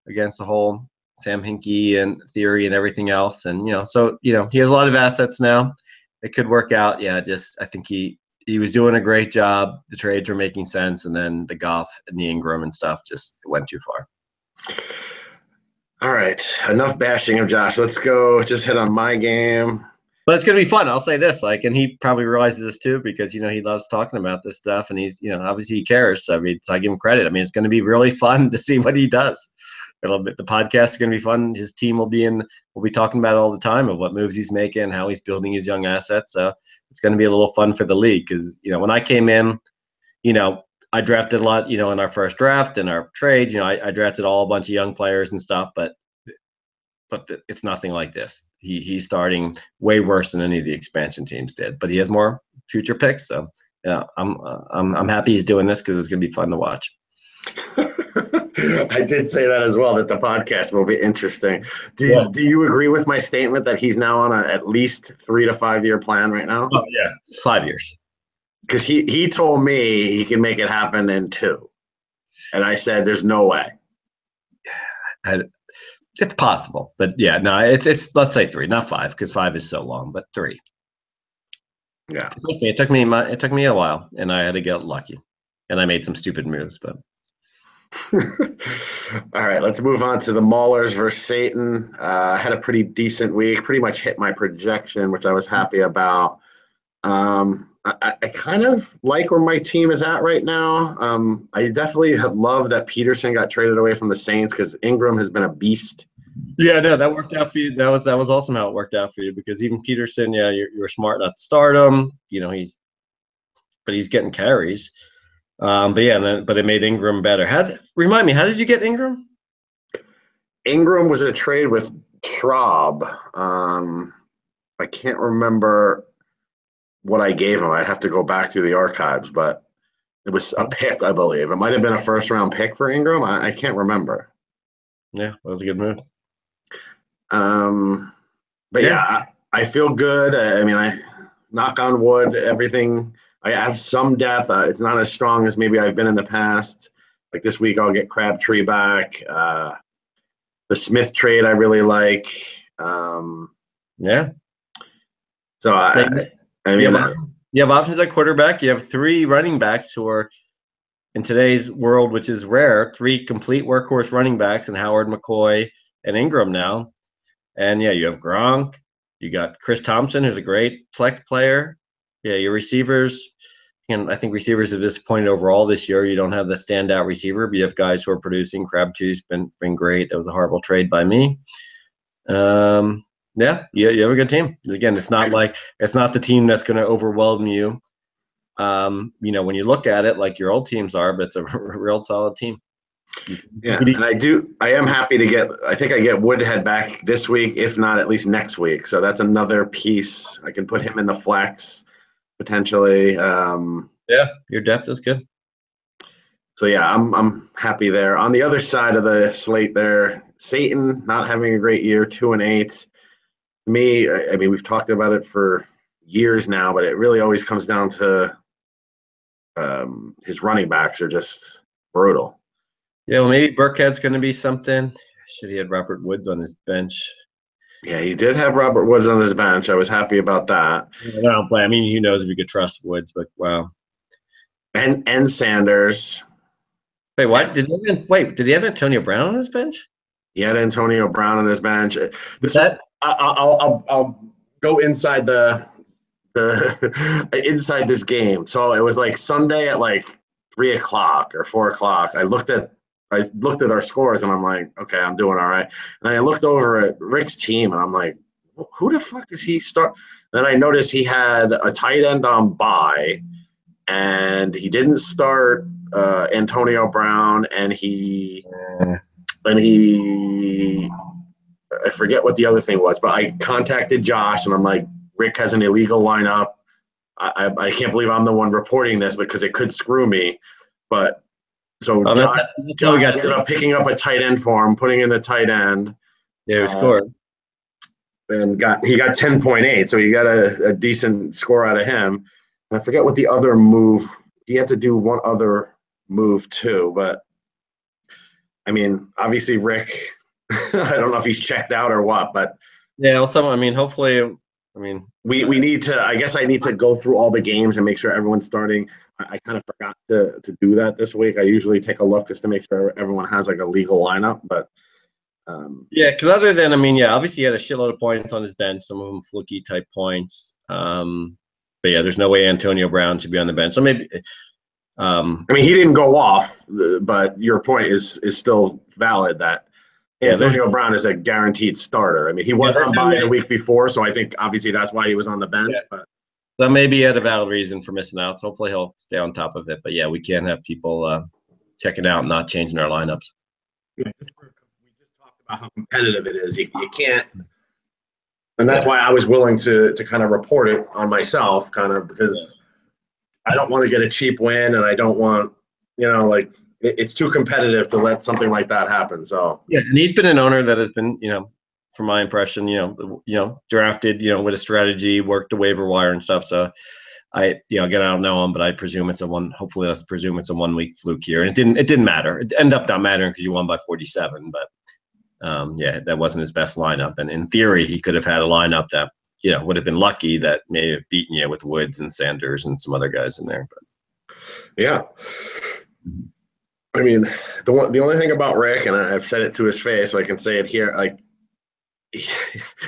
against the whole Sam Hinkie and theory and everything else, and so he has a lot of assets now. It could work out. Yeah, just I think he was doing a great job. The trades were making sense, and then the Goff and the Ingram and stuff just went too far. All right, enough bashing of Josh. Let's go. Just hit on my game. But it's gonna be fun. I'll say this, and he probably realizes this too, because he loves talking about this stuff, and he's obviously he cares. So, so I give him credit. I mean, it's going to be really fun to see what he does. The podcast is going to be fun. His team will be talking about it all the time of what moves he's making, how he's building his young assets. So it's going to be a little fun for the league because when I came in, I drafted a lot. In our first draft and our trades, I drafted a bunch of young players and stuff, but it's nothing like this. He's starting way worse than any of the expansion teams did, but he has more future picks. So I'm happy he's doing this because it's going to be fun to watch. I did say that as well, that the podcast will be interesting. Do you agree with my statement that he's now on at least 3 to 5 year plan right now? Oh yeah, 5 years. Because he told me he can make it happen in 2, and I said there's no way. It's possible, but yeah, no, it's let's say 3, not 5, because 5 is so long, but 3. Yeah, it took me a while, and I had to get lucky, and I made some stupid moves, but. All right, let's move on to the Maulers versus Satan. I had a pretty decent week, pretty much hit my projection, which I was happy about. I kind of like where my team is at right now. I definitely have loved that Peterson got traded away from the Saints because Ingram has been a beast. Yeah, no, that worked out for you. That was awesome how it worked out for you because even Peterson, yeah, you were smart not to start him. He's getting carries. But it made Ingram better. Remind me, how did you get Ingram? Ingram was a trade with Schraub. I can't remember what I gave him. I'd have to go back through the archives, but it was a pick, I believe. It might have been a first round pick for Ingram. I can't remember. Yeah, that was a good move. But yeah, I feel good. I mean, I knock on wood, everything. I have some depth. It's not as strong as maybe I've been in the past. Like this week, I'll get Crabtree back. The Smith trade I really like. Yeah. So I mean, you have options at quarterback. You have 3 running backs who are in today's world, which is rare. 3 complete workhorse running backs, and Howard, McCoy, and Ingram now. And yeah, you have Gronk. You got Chris Thompson, who's a great flex player. Yeah, your receivers. And I think receivers have disappointed overall this year. You don't have the standout receiver, but you have guys who are producing. Crabtree's been great. That was a horrible trade by me. Yeah, you have a good team. Again, it's not the team that's going to overwhelm you. When you look at it like your old teams are, but it's a real solid team. Yeah, and I am happy to I think I get Woodhead back this week, if not at least next week. So that's another piece. I can put him in the flex potentially. Yeah, your depth is good. So yeah, I'm happy there. On the other side of the slate there, Satan not having a great year, 2-8. Me, I mean, we've talked about it for years now, but it really always comes down to his running backs are just brutal. Yeah, well, maybe Burkhead's going to be something. Should he had Robert Woods on his bench? Yeah, he did have Robert Woods on his bench. I was happy about that. I mean, who knows if you could trust Woods, but wow. And Sanders. Wait, what? Did he have Antonio Brown on his bench? He had Antonio Brown on his bench. I'll go inside the inside this game. So it was like Sunday at like 3:00 or 4:00. I looked at our scores and I'm like, okay, I'm doing all right. And I looked over at Rick's team and I'm like, who the fuck is he start? Then I noticed he had a tight end on bye, and he didn't start Antonio Brown, and I forget what the other thing was, but I contacted Josh and I'm like, Rick has an illegal lineup. I can't believe I'm the one reporting this because it could screw me. But so Josh ended up picking up a tight end for him, putting in the tight end. Yeah, he scored. And he got 10.8, so he got a decent score out of him. And I forget what the other move he had to do one other move too, but I mean, obviously Rick, I don't know if he's checked out or what, but yeah. Also, I mean, hopefully, I mean, we need to. I guess I need to go through all the games and make sure everyone's starting. I kind of forgot to do that this week. I usually take a look just to make sure everyone has like a legal lineup, but yeah, because other than, I mean, yeah, obviously he had a shitload of points on his bench, some of them fluky type points. But yeah, there's no way Antonio Brown should be on the bench. So maybe. I mean, he didn't go off, but your point is still valid that Antonio Brown is a guaranteed starter. I mean, he was on bye the week before, so I think obviously that's why he was on the bench. Yeah. But so maybe he had a valid reason for missing out. So hopefully he'll stay on top of it. But yeah, we can't have people checking out and not changing our lineups. Yeah, we just talked about how competitive it is. You can't, and that's why I was willing to kind of report it on myself, kind of because I don't want to get a cheap win, and I don't want, like it's too competitive to let something like that happen. So yeah, and he's been an owner that has been, from my impression, drafted, with a strategy, worked the waiver wire and stuff. So again, I don't know him, but I presume hopefully let's presume it's a 1 week fluke here. And it didn't matter. It ended up not mattering because you won by 47, but that wasn't his best lineup. And in theory, he could have had a lineup that, would have been lucky that may have beaten you with Woods and Sanders and some other guys in there. But yeah. I mean, the only thing about Rick, and I've said it to his face, so I can say it here, like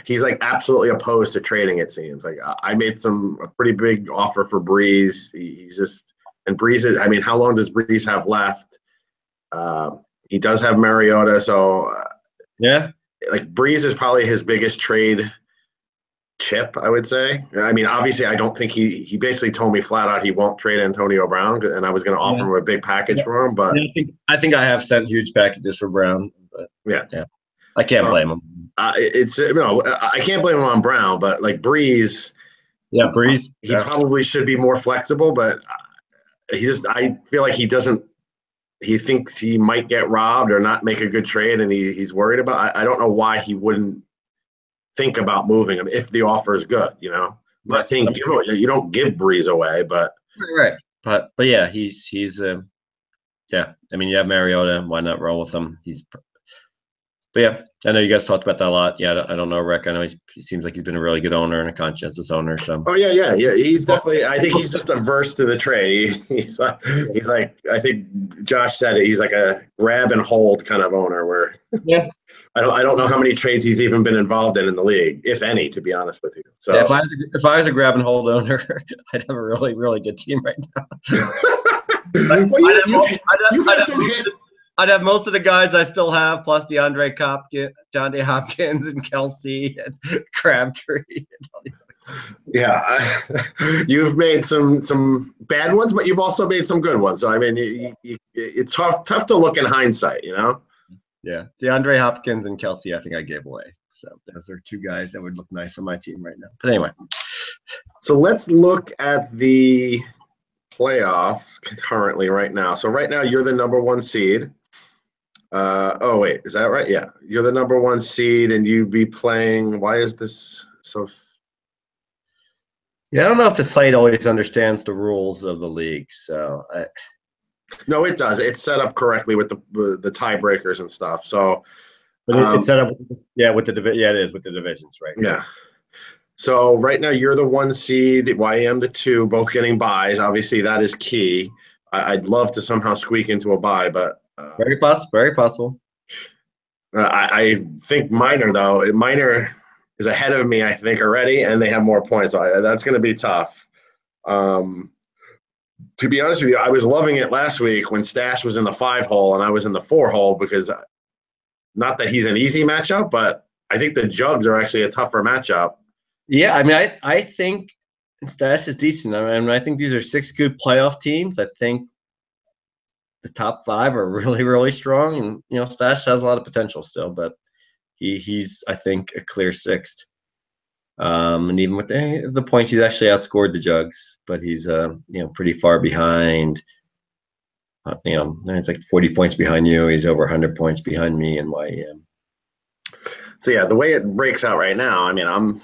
he's like absolutely opposed to trading. It seems like I made a pretty big offer for Breeze. He's just, and Breeze is, I mean, how long does Breeze have left? He does have Mariota, so yeah, like Breeze is probably his biggest trade chip, I would say. I mean, obviously, I don't think he basically told me flat out he won't trade Antonio Brown, and I was going to offer him a big package for him. But I think I have sent huge packages for Brown. But yeah, I can't blame him. I can't blame him on Brown, but like Breeze, Breeze, he probably should be more flexible, but I feel like he doesn't. He thinks he might get robbed or not make a good trade, and he's worried about. I don't know why he wouldn't think about moving him if the offer is good. I'm not saying you don't give Breeze away, but right. But yeah, he's yeah. I mean, you have Mariota. Why not roll with him? But yeah, I know you guys talked about that a lot. Yeah, I don't know Rick. I know he seems like he's been a really good owner and a conscientious owner. So. Oh yeah. He's definitely. I think he's just averse to the trade. He's like. I think Josh said it. He's like a grab and hold kind of owner. Where I don't know how many trades he's even been involved in the league, if any, to be honed with you. So yeah, if I was a grab and hold owner, I'd have a really really good team right now. I'd have most of the guys I still have, plus DeAndre Hopkins, and Kelsey and Crabtree. Yeah, you've made some bad ones, but you've also made some good ones. So I mean, it's tough to look in hindsight, Yeah, DeAndre Hopkins and Kelsey, I think I gave away. So those are two guys that would look nice on my team right now. But anyway, so let's look at the playoffs currently right now. So right now you're the number 1 seed. Oh wait, is that right? Yeah, you're the number 1 seed, and you'd be playing. Why is this so? Yeah, I don't know if the site always understands the rules of the league. So no, it does. It's set up correctly with the tiebreakers and stuff. So, but it's set up. With the division. Yeah, it is with the divisions, right? Yeah. So right now you're the 1 seed. YM the 2, both getting buys. Obviously, that is key. I'd love to somehow squeak into a buy, but very possible. I think Minor is ahead of me, I think, already, and they have more points. So that's going to be tough. To be honest with you, I was loving it last week when Stash was in the 5 hole and I was in the 4 hole, because not that he's an easy matchup, but I think the Jugs are actually a tougher matchup. Yeah, I mean, I think Stash is decent. I mean, I think these are 6 good playoff teams. I think the top 5 are really, really strong, and Stash has a lot of potential still, but he's I think a clear 6th. And even with the points, he's actually outscored the Jugs, but he's pretty far behind. He's like 40 points behind you. He's over 100 points behind me and YM. So yeah, the way it breaks out right now, I mean, I'm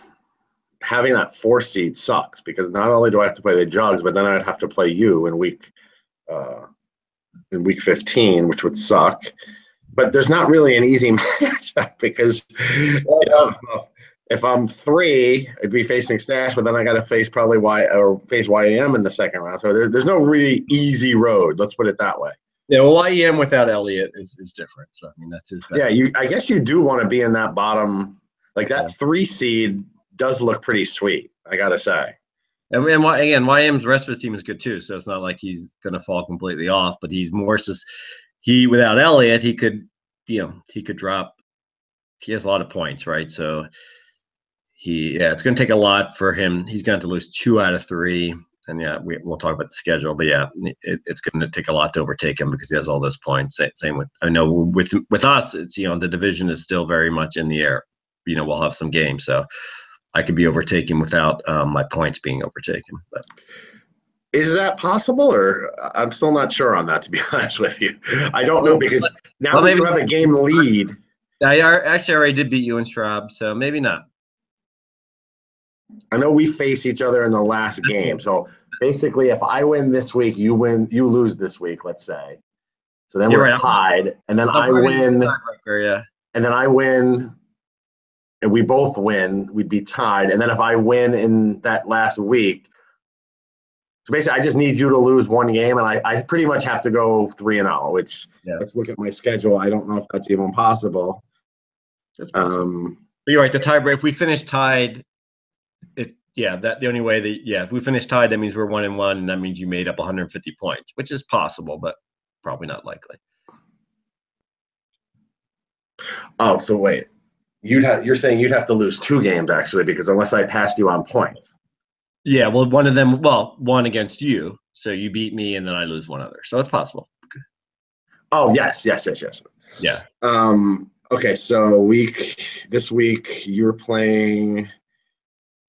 having that 4 seed sucks because not only do I have to play the Jugs, but then I'd have to play you in week 15, which would suck. But there's not really an easy matchup because if I'm 3, I'd be facing Stash, but then I got to face probably face YAM in the second round. So there's no really easy road. Let's put it that way. Yeah, well, YEM without Elliott is different. So I mean, that's his best. Yeah, I guess you do want to be in that bottom, like that 3 seed does look pretty sweet. I gotta say. And again, YM's rest of his team is good too. So it's not like he's going to fall completely off, but he's more just without Elliott, he could drop. He has a lot of points, right? So it's going to take a lot for him. He's going to have to lose 2 out of 3. And we'll talk about the schedule, but it's going to take a lot to overtake him because he has all those points. Same with, I know with us, it's, the division is still very much in the air. We'll have some games, so I could be overtaken without my points being overtaken. But. Is that possible, or I'm still not sure on that, to be honest with you. I don't know because now that you have a game lead. I already did beat you and Schraub, so maybe not. I know we face each other in the last game. So basically, if I win this week, you lose this week, let's say. So then we're tied, and then I win. And then I win, and we both win. We'd be tied. And then if I win in that last week, so basically, I just need you to lose 1 game, and I pretty much have to go 3-0. Which let's look at my schedule. I don't know if that's even possible. That's possible. But you're right. The tiebreak. If we finish tied. The only way if we finish tied, that means we're 1-1, and that means you made up 150 points, which is possible, but probably not likely. Oh, so wait, you're saying you'd have to lose 2 games actually, because unless I passed you on points. Yeah, well, one of them, one against you, so you beat me, and then I lose one other, so it's possible. Oh yes. Yeah. Okay, so this week you're playing.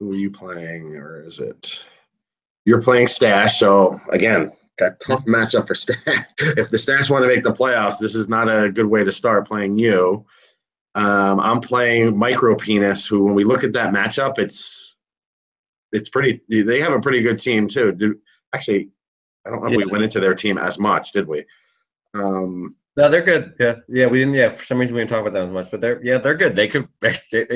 Who are you playing, or is it? You're playing Stash. So again, that tough matchup for Stash. If the Stash want to make the playoffs, this is not a good way to start playing you. I'm playing Micro Penis, who, when we look at that matchup, it's pretty. They have a pretty good team too. Actually, I don't know if we went into their team as much, did we? No, they're good. Yeah, we didn't. Yeah, for some reason we didn't talk about them as much, but they're good. They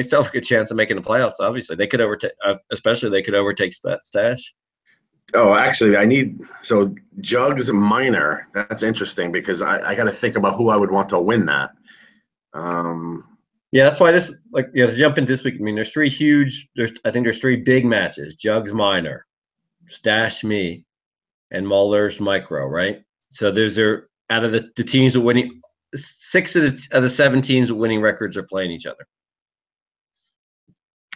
still have a good chance of making the playoffs. Obviously, they could overtake. Especially, they could overtake Stash. Oh, actually, so Jugs Minor. That's interesting because I got to think about who I would want to win that. Yeah, that's why to jump into this week. I mean, there's 3 huge. I think there's 3 big matches: Jugs Minor, Stash Me, and Muller's Micro. Right. So those are. Out of the teams with winning, 6 of the 7 teams with winning records are playing each other.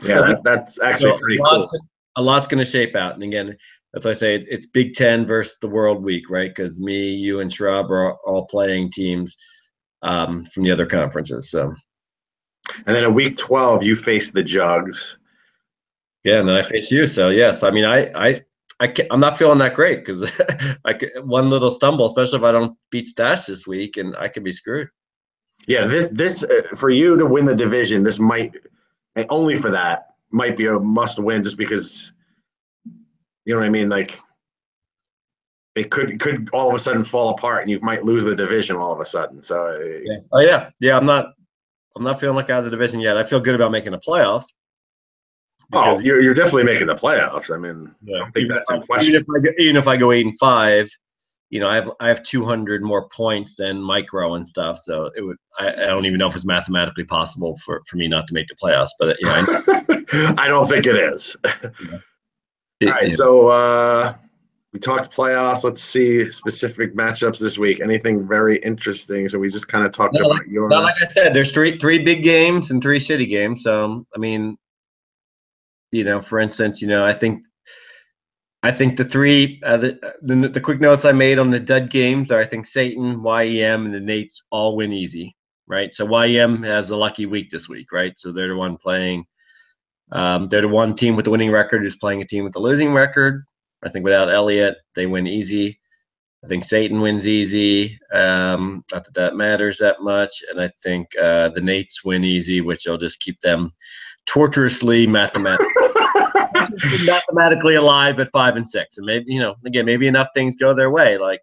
Yeah, so that's actually pretty cool. A lot's going to shape out. And again, that's why I say it's Big Ten versus the World Week, right? Because me, you, and Schraub are all playing teams from the other conferences. So, and then in week 12, you face the Jugs. Yeah, and then I face you. So yes, I mean, I'm not feeling that great because one little stumble, especially if I don't beat Stash this week, and I could be screwed. Yeah, this for you to win the division, this might, and only for that, might be a must win just because, you know what I mean? Like, it could all of a sudden fall apart and you might lose the division all of a sudden. So yeah. Oh yeah. I'm not feeling like out of the division yet. I feel good about making the playoffs. Oh, you're definitely making the playoffs. I mean, I don't think that's in question. Even if I go 8-5, I have 200 more points than Micro and stuff. So it would. I don't even know if it's mathematically possible for me not to make the playoffs. But I don't think it is. All right, so we talked playoffs. Let's see specific matchups this week. Anything very interesting? So we just kind of talked about your. Like I said, there's three big games and 3 shitty games. So I mean. For instance, I think the 3 the quick notes I made on the dud games are I think Satan, YEM, and the Nates all win easy, right? So YEM has a lucky week this week, right? So they're the one playing. They're the one team with the winning record who's playing a team with the losing record. I think without Elliott, they win easy. I think Satan wins easy. Not that matters that much, and I think the Nates win easy, which will just keep them torturously mathematically alive at 5 and 6, and maybe again maybe enough things go their way, like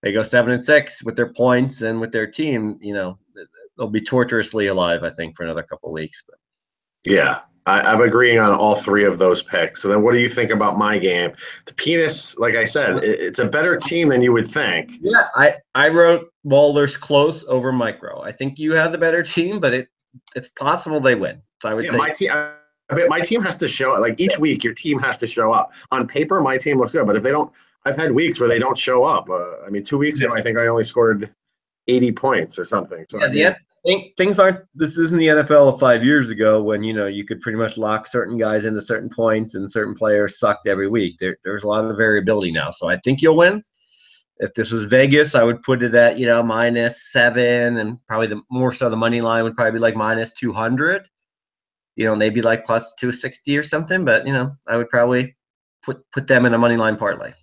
they go 7 and 6 with their points and with their team. They'll be torturously alive, I think, for another couple of weeks. But yeah, I'm agreeing on all three of those picks. So then, what do you think about my game? The Penis, like I said, it's a better team than you would think. Yeah, I wrote Waller's close over Micro. I think you have the better team, but it's possible they win. So I would say my team has to show, like each week your team has to show up. On paper, my team looks good, but if they don't, I've had weeks where they don't show up. 2 weeks ago, I think I only scored 80 points or something. So things aren't. This isn't the NFL of 5 years ago when you could pretty much lock certain guys into certain points and certain players sucked every week. There's a lot of variability now, so I think you'll win. If this was Vegas, I would put it at -7, and probably more so the money line would probably be like -200. Maybe like plus 260 or something. But I would probably put them in a money line parlay.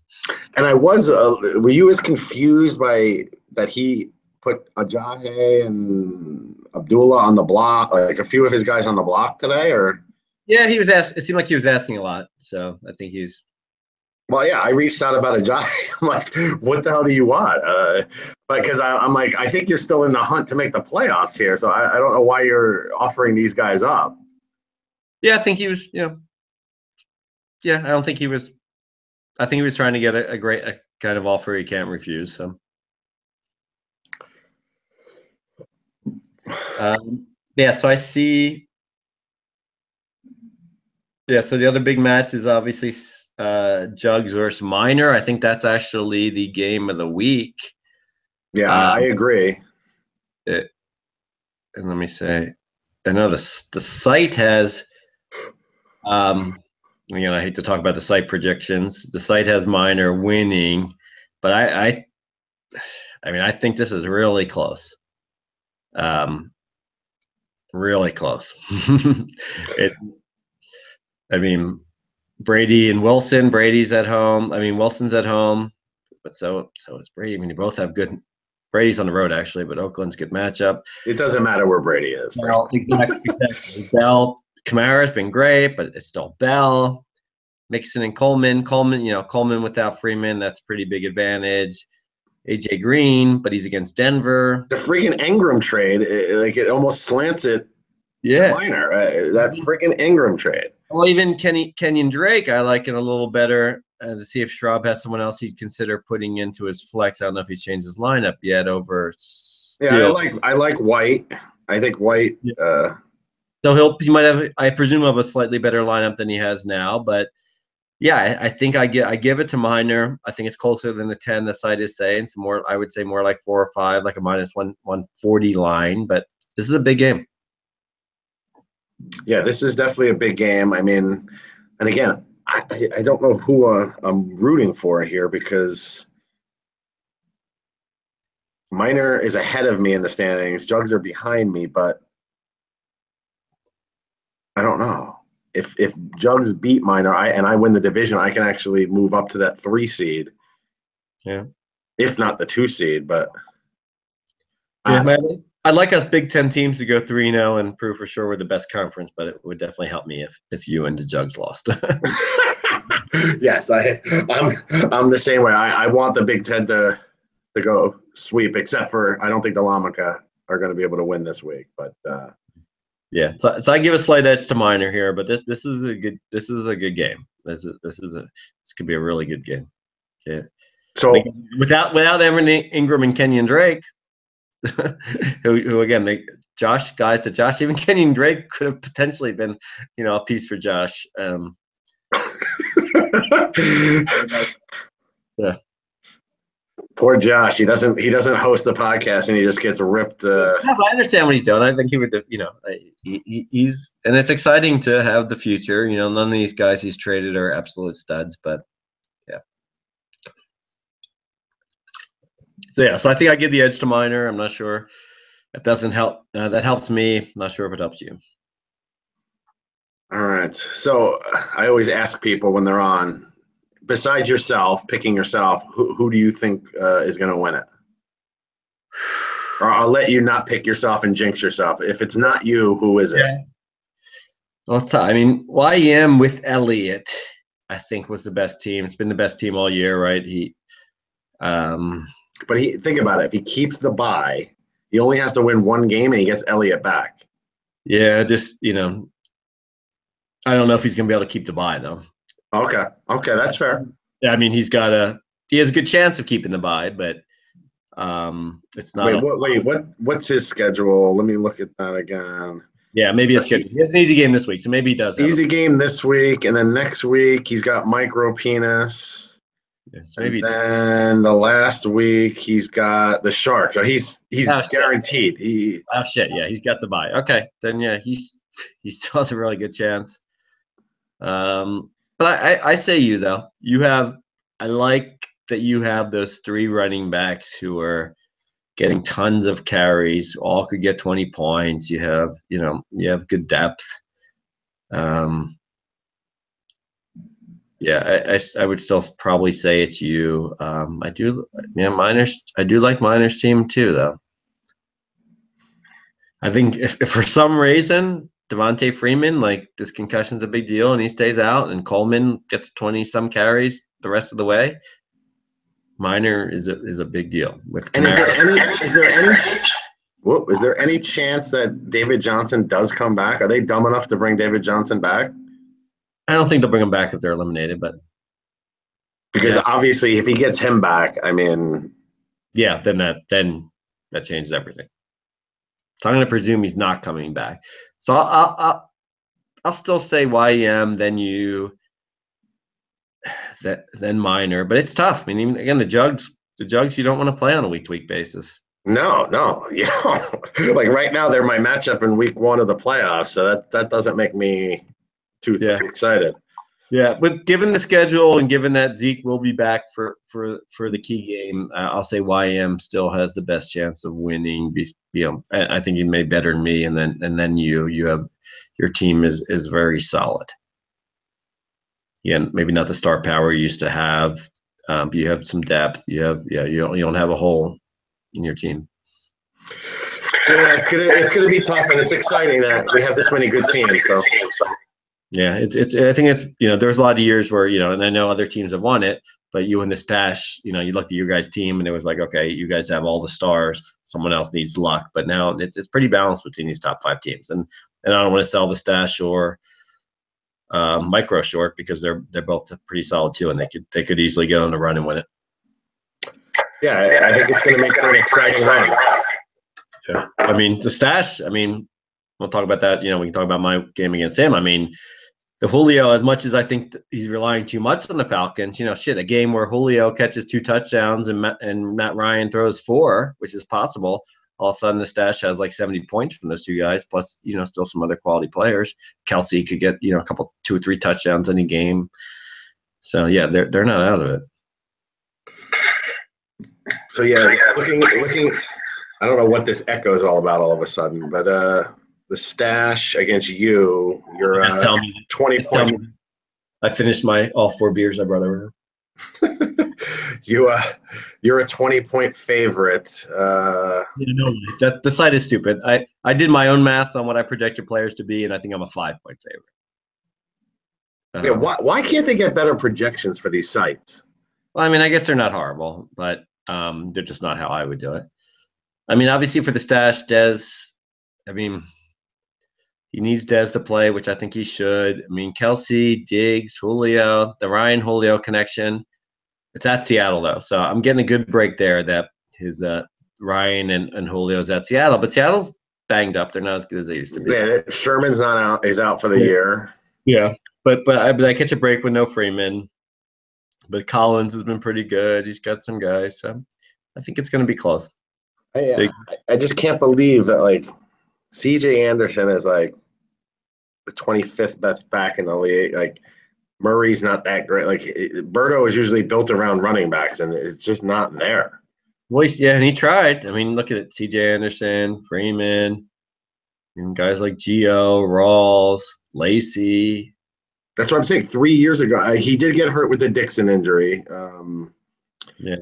And I was, were you as confused by that he put Ajayi and Abdullah on the block, like a few of his guys on the block today, or? Yeah, he was it seemed like he was asking a lot, so I think he's. Well, yeah, I reached out about Ajayi. I'm like, what the hell do you want? Because I'm like, I think you're still in the hunt to make the playoffs here, so I don't know why you're offering these guys up. Yeah, I think he was. Yeah, I don't think he was. I think he was trying to get a great kind of offer he can't refuse. So, so I see. Yeah, so the other big match is obviously Jugs versus Minor. I think that's actually the game of the week. Yeah, I agree. And let me say, I know the site has. Again, I hate to talk about the site projections. The site has Minor winning, but I think this is really close. Really close. Brady and Wilson. Brady's at home. Wilson's at home, but so is Brady. You both have good. Brady's on the road actually, but Oakland's good matchup. It doesn't matter where Brady is. Well, exactly. Bell, Kamara's been great, but it's still Bell. Mixon and Coleman. Coleman without Freeman, that's a pretty big advantage. AJ Green, but he's against Denver. The freaking Ingram trade, it almost slants it. Yeah, Minor, that freaking Ingram trade. Well, even Kenyon Drake, I like it a little better to see if Schraub has someone else he'd consider putting into his flex. I don't know if he's changed his lineup yet over. Yeah, I like White. I think White. Yeah. So he might have, I presume, have a slightly better lineup than he has now. But yeah, I think I give it to Minor. I think it's closer than the 10 the site is saying. It's more, I would say, more like 4 or 5, like a -140 line. But this is a big game. Yeah, this is definitely a big game. And again, I don't know who I'm rooting for here because Minor is ahead of me in the standings. Jugs are behind me, but I don't know. If Jugs beat Minor and I win the division, I can actually move up to that 3 seed. Yeah. If not the 2 seed, but yeah, I'd like us Big Ten teams to go 3-0 and prove for sure we're the best conference, but it would definitely help me if you and the Jugs lost. Yes, I'm the same way. I want the Big Ten to go sweep, except for I don't think the Lamaca are going to be able to win this week. But yeah, so I give a slight edge to Minor here, but this is a good game. This could be a really good game. Yeah. So without Evan Ingram and Kenyon Drake. who again, Josh, even Kenyon Drake could have potentially been, a piece for Josh. Yeah. Poor Josh. He doesn't host the podcast and he just gets ripped. Yeah, I understand what he's doing. I think he would, he's, and it's exciting to have the future. None of these guys he's traded are absolute studs, but yeah. So I think I give the edge to Minor. I'm not sure. It doesn't help. That helps me. I'm not sure if it helps you. All right. So I always ask people when they're on, besides yourself, picking yourself, who do you think is going to win it? Or I'll let you not pick yourself and jinx yourself. If it's not you, who is it? Well, I mean, YM with Elliott, I think, was the best team. It's been the best team all year, right? But think about it. If he keeps the bye, he only has to win one game and he gets Elliott back. Yeah, just I don't know if he's gonna be able to keep the bye though. Okay, that's fair. Yeah, I mean, he has a good chance of keeping the bye, but it's not. What's his schedule? Let me look at that again. Yeah, maybe his schedule. He has an easy game this week, so maybe he does. Easy game this week, and then next week he's got micro penis. Yeah, so maybe. And the last week he's got the Shark, so he's guaranteed. Shit, yeah, he's got the bye. Okay, then yeah, he still has a really good chance. But I say you though. I like that you have those 3 running backs who are getting tons of carries, all could get 20 points. You have good depth. Yeah, I would still probably say it's you. I do like Miner's team too, though. I think if for some reason Devontae Freeman, like, this concussion's a big deal and he stays out, and Coleman gets 20 some carries the rest of the way, Miner is a big deal. And is there any chance that David Johnson does come back? Are they dumb enough to bring David Johnson back? I don't think they'll bring him back if they're eliminated, but because obviously if he gets him back, I mean, yeah, then that changes everything. So I'm going to presume he's not coming back. So I'll still say YM, then you, then Miner, but it's tough. I mean, even again, the jugs you don't want to play on a week-to-week basis. No, yeah. Like right now, they're my matchup in week 1 of the playoffs, so that doesn't make me too excited. Yeah, but given the schedule and given that Zeke will be back for the key game, I'll say YM still has the best chance of winning. I think he made better than me, and then you have your team is very solid. Yeah, maybe not the star power you used to have, but you have some depth. You don't have a hole in your team. Yeah, it's gonna be tough, and it's exciting that we have this many good teams. So. Yeah, I think it's there's a lot of years where and I know other teams have won it, but you in the stash, you looked at your guys' team and it was like, okay, you guys have all the stars, someone else needs luck, but now it's pretty balanced between these top 5 teams, and I don't want to sell the stash or micro short because they're both pretty solid too, and they could easily get on the run and win it. Yeah, I think it's going to make for an exciting run. Yeah, I mean the stash. I mean, we'll talk about that. We can talk about my game against him. I mean, the Julio, as much as I think he's relying too much on the Falcons, a game where Julio catches 2 touchdowns and Matt Ryan throws 4, which is possible. All of a sudden, the stash has like 70 points from those 2 guys, plus still some other quality players. Kelsey could get a couple 2 or 3 touchdowns any game. So yeah, they're not out of it. So yeah, looking. I don't know what this echo is all about all of a sudden, but the stash against you're 20 points. I finished all 4 beers I brought over. You're a 20-point favorite. The site is stupid. I did my own math on what I projected players to be, and I think I'm a 5-point favorite. Yeah, why can't they get better projections for these sites? Well, I mean, I guess they're not horrible, but they're just not how I would do it. I mean, obviously for the stash, Dez, I mean, he needs Dez to play, which I think he should. I mean, Kelsey, Diggs, Julio, the Ryan-Julio connection. It's at Seattle, though. So I'm getting a good break there that his Ryan and Julio's at Seattle. But Seattle's banged up. They're not as good as they used to be. Yeah, Sherman's not out. He's out for the year. Yeah. But I catch a break with no Freeman. But Collins has been pretty good. He's got some guys. So I think it's going to be close. I just can't believe that, like, C.J. Anderson is, like, the 25th best back in the league. Like, Murray's not that great. Like, Berto is usually built around running backs, and it's just not there. Well, yeah, and he tried. I mean, look at it. C.J. Anderson, Freeman, and guys like Gio, Rawls, Lacey. That's what I'm saying. 3 years ago, he did get hurt with the Dixon injury. Yeah.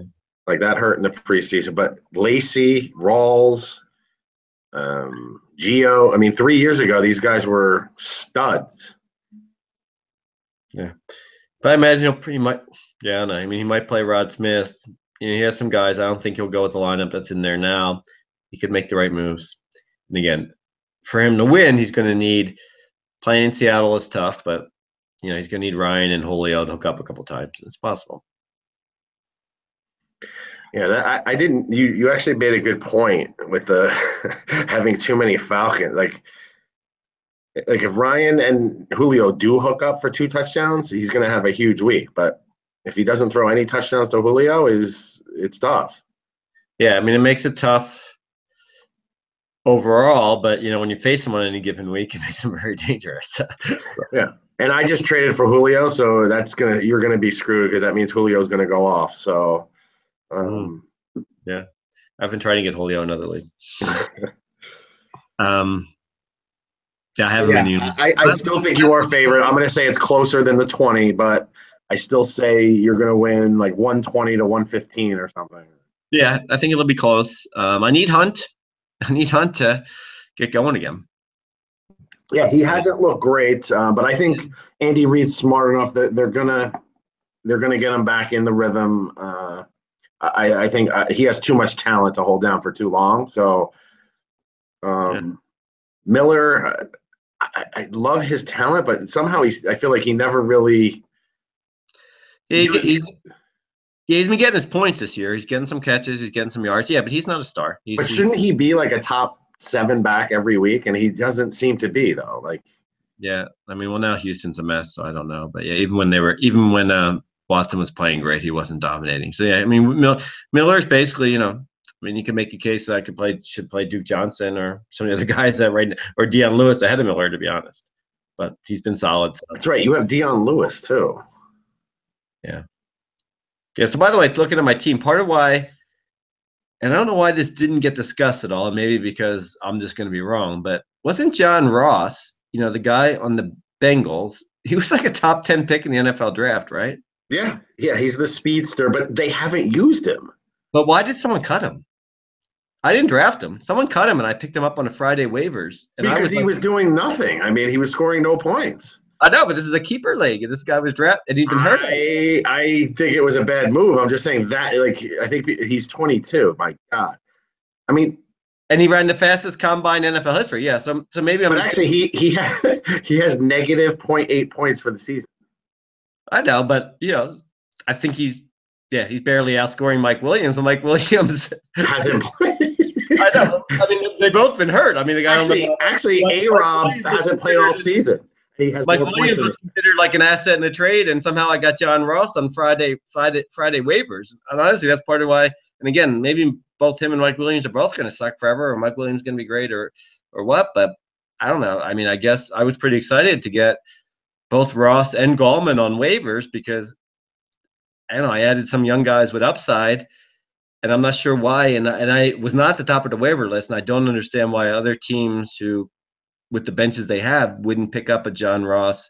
Like that hurt in the preseason. But Lacey, Rawls, Gio. I mean, 3 years ago, these guys were studs. Yeah, but I imagine he might. Yeah, I don't know. I mean, he might play Rod Smith. He has some guys. I don't think he'll go with the lineup that's in there now. He could make the right moves. And again, for him to win, he's going to need playing in Seattle is tough, but he's going to need Ryan and Julio to hook up a couple times. It's possible. Yeah, I didn't. You actually made a good point with the having too many Falcons. Like if Ryan and Julio do hook up for 2 touchdowns, he's going to have a huge week. But if he doesn't throw any touchdowns to Julio, it's tough. Yeah, I mean, it makes it tough overall, but when you face him on any given week, it makes him very dangerous. Yeah, and I just traded for Julio, so you're gonna be screwed because that means Julio's gonna go off. So, yeah, I've been trying to get Julio another league. Yeah, I haven't been using. I still think you are favorite. I'm gonna say it's closer than the 20, but I still say you're gonna win like 120 to 115 or something. Yeah, I think it'll be close. I need Hunt. I need Hunt to get going again. Yeah, he hasn't looked great, but I think Andy Reid's smart enough that they're gonna get him back in the rhythm. I think he has too much talent to hold down for too long. So, Miller, I love his talent, but somehow I feel like he never really. He's been getting his points this year. He's getting some catches. He's getting some yards. Yeah, but he's not a star. But shouldn't he be like a top 7 back every week? And he doesn't seem to be, though. Like, yeah, I mean, well, now Houston's a mess, so I don't know. But yeah, even when Watson was playing great, he wasn't dominating. So yeah, I mean, Miller's basically, I mean, you can make a case that should play Duke Johnson or some of the other guys that or Deion Lewis ahead of Miller, to be honest. But he's been solid. So. That's right. You have Deion Lewis too. Yeah. Yeah. So by the way, looking at my team, part of why, and I don't know why this didn't get discussed at all, and maybe because I'm just going to be wrong, but wasn't John Ross, the guy on the Bengals? He was like a top 10 pick in the NFL draft, right? Yeah, he's the speedster, but they haven't used him. But why did someone cut him? I didn't draft him. Someone cut him, and I picked him up on a Friday waivers. And because he was doing nothing. I mean, he was scoring no points. I know, but this is a keeper league. This guy was drafted, and he'd been hurt. I think it was a bad move. I'm just saying that, I think he's 22. My God. I mean. And he ran the fastest combine in NFL history. Yeah, so maybe I'm. But actually, he has negative 0.8 points for the season. I know, but I think he's barely outscoring Mike Williams, and Mike Williams hasn't played. I know. I mean, they've both been hurt. I mean, the guy actually, A-Rob hasn't played all season. He has Mike Williams was considered like an asset in a trade, and somehow I got John Ross on Friday waivers. And honestly, that's part of why. And again, maybe both him and Mike Williams are both going to suck forever, or Mike Williams is going to be great, or what. But I don't know. I mean, I guess I was pretty excited to get both Ross and Gallman on waivers because I don't know. I added some young guys with upside, and I'm not sure why. And I was not at the top of the waiver list, and I don't understand why other teams who, with the benches they have, wouldn't pick up a John Ross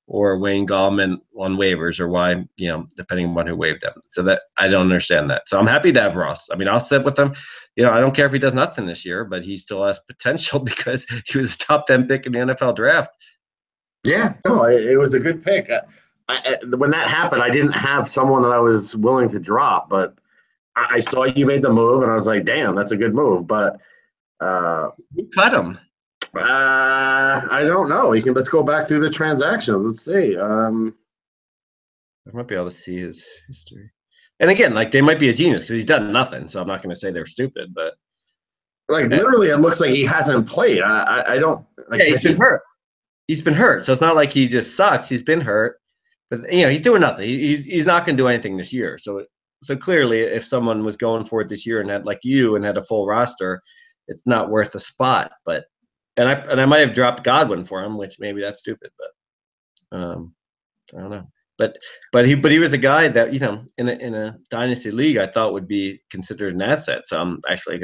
or Wayne Gallman on waivers, or why, depending on who waived them. So that I don't understand that. So I'm happy to have Ross. I mean, I'll sit with him. I don't care if he does nothing this year, but he still has potential because he was a top 10 pick in the NFL draft. Yeah, no, it was a good pick. When that happened, I didn't have someone that I was willing to drop, but I saw you made the move, and I was like, damn, that's a good move. But who cut him? I don't know. Let's go back through the transaction. Let's see. I might be able to see his history. And again, they might be a genius because he's done nothing. So I'm not going to say they're stupid, but literally, it looks like he hasn't played. I don't. He's been hurt. He's been hurt, so it's not like he just sucks. He's been hurt, but he's doing nothing. He's not going to do anything this year. So clearly, if someone was going for it this year and had had a full roster, it's not worth a spot. But and I might have dropped Godwin for him, which maybe that's stupid, but I don't know. But he was a guy that in a dynasty league I thought would be considered an asset. So I'm actually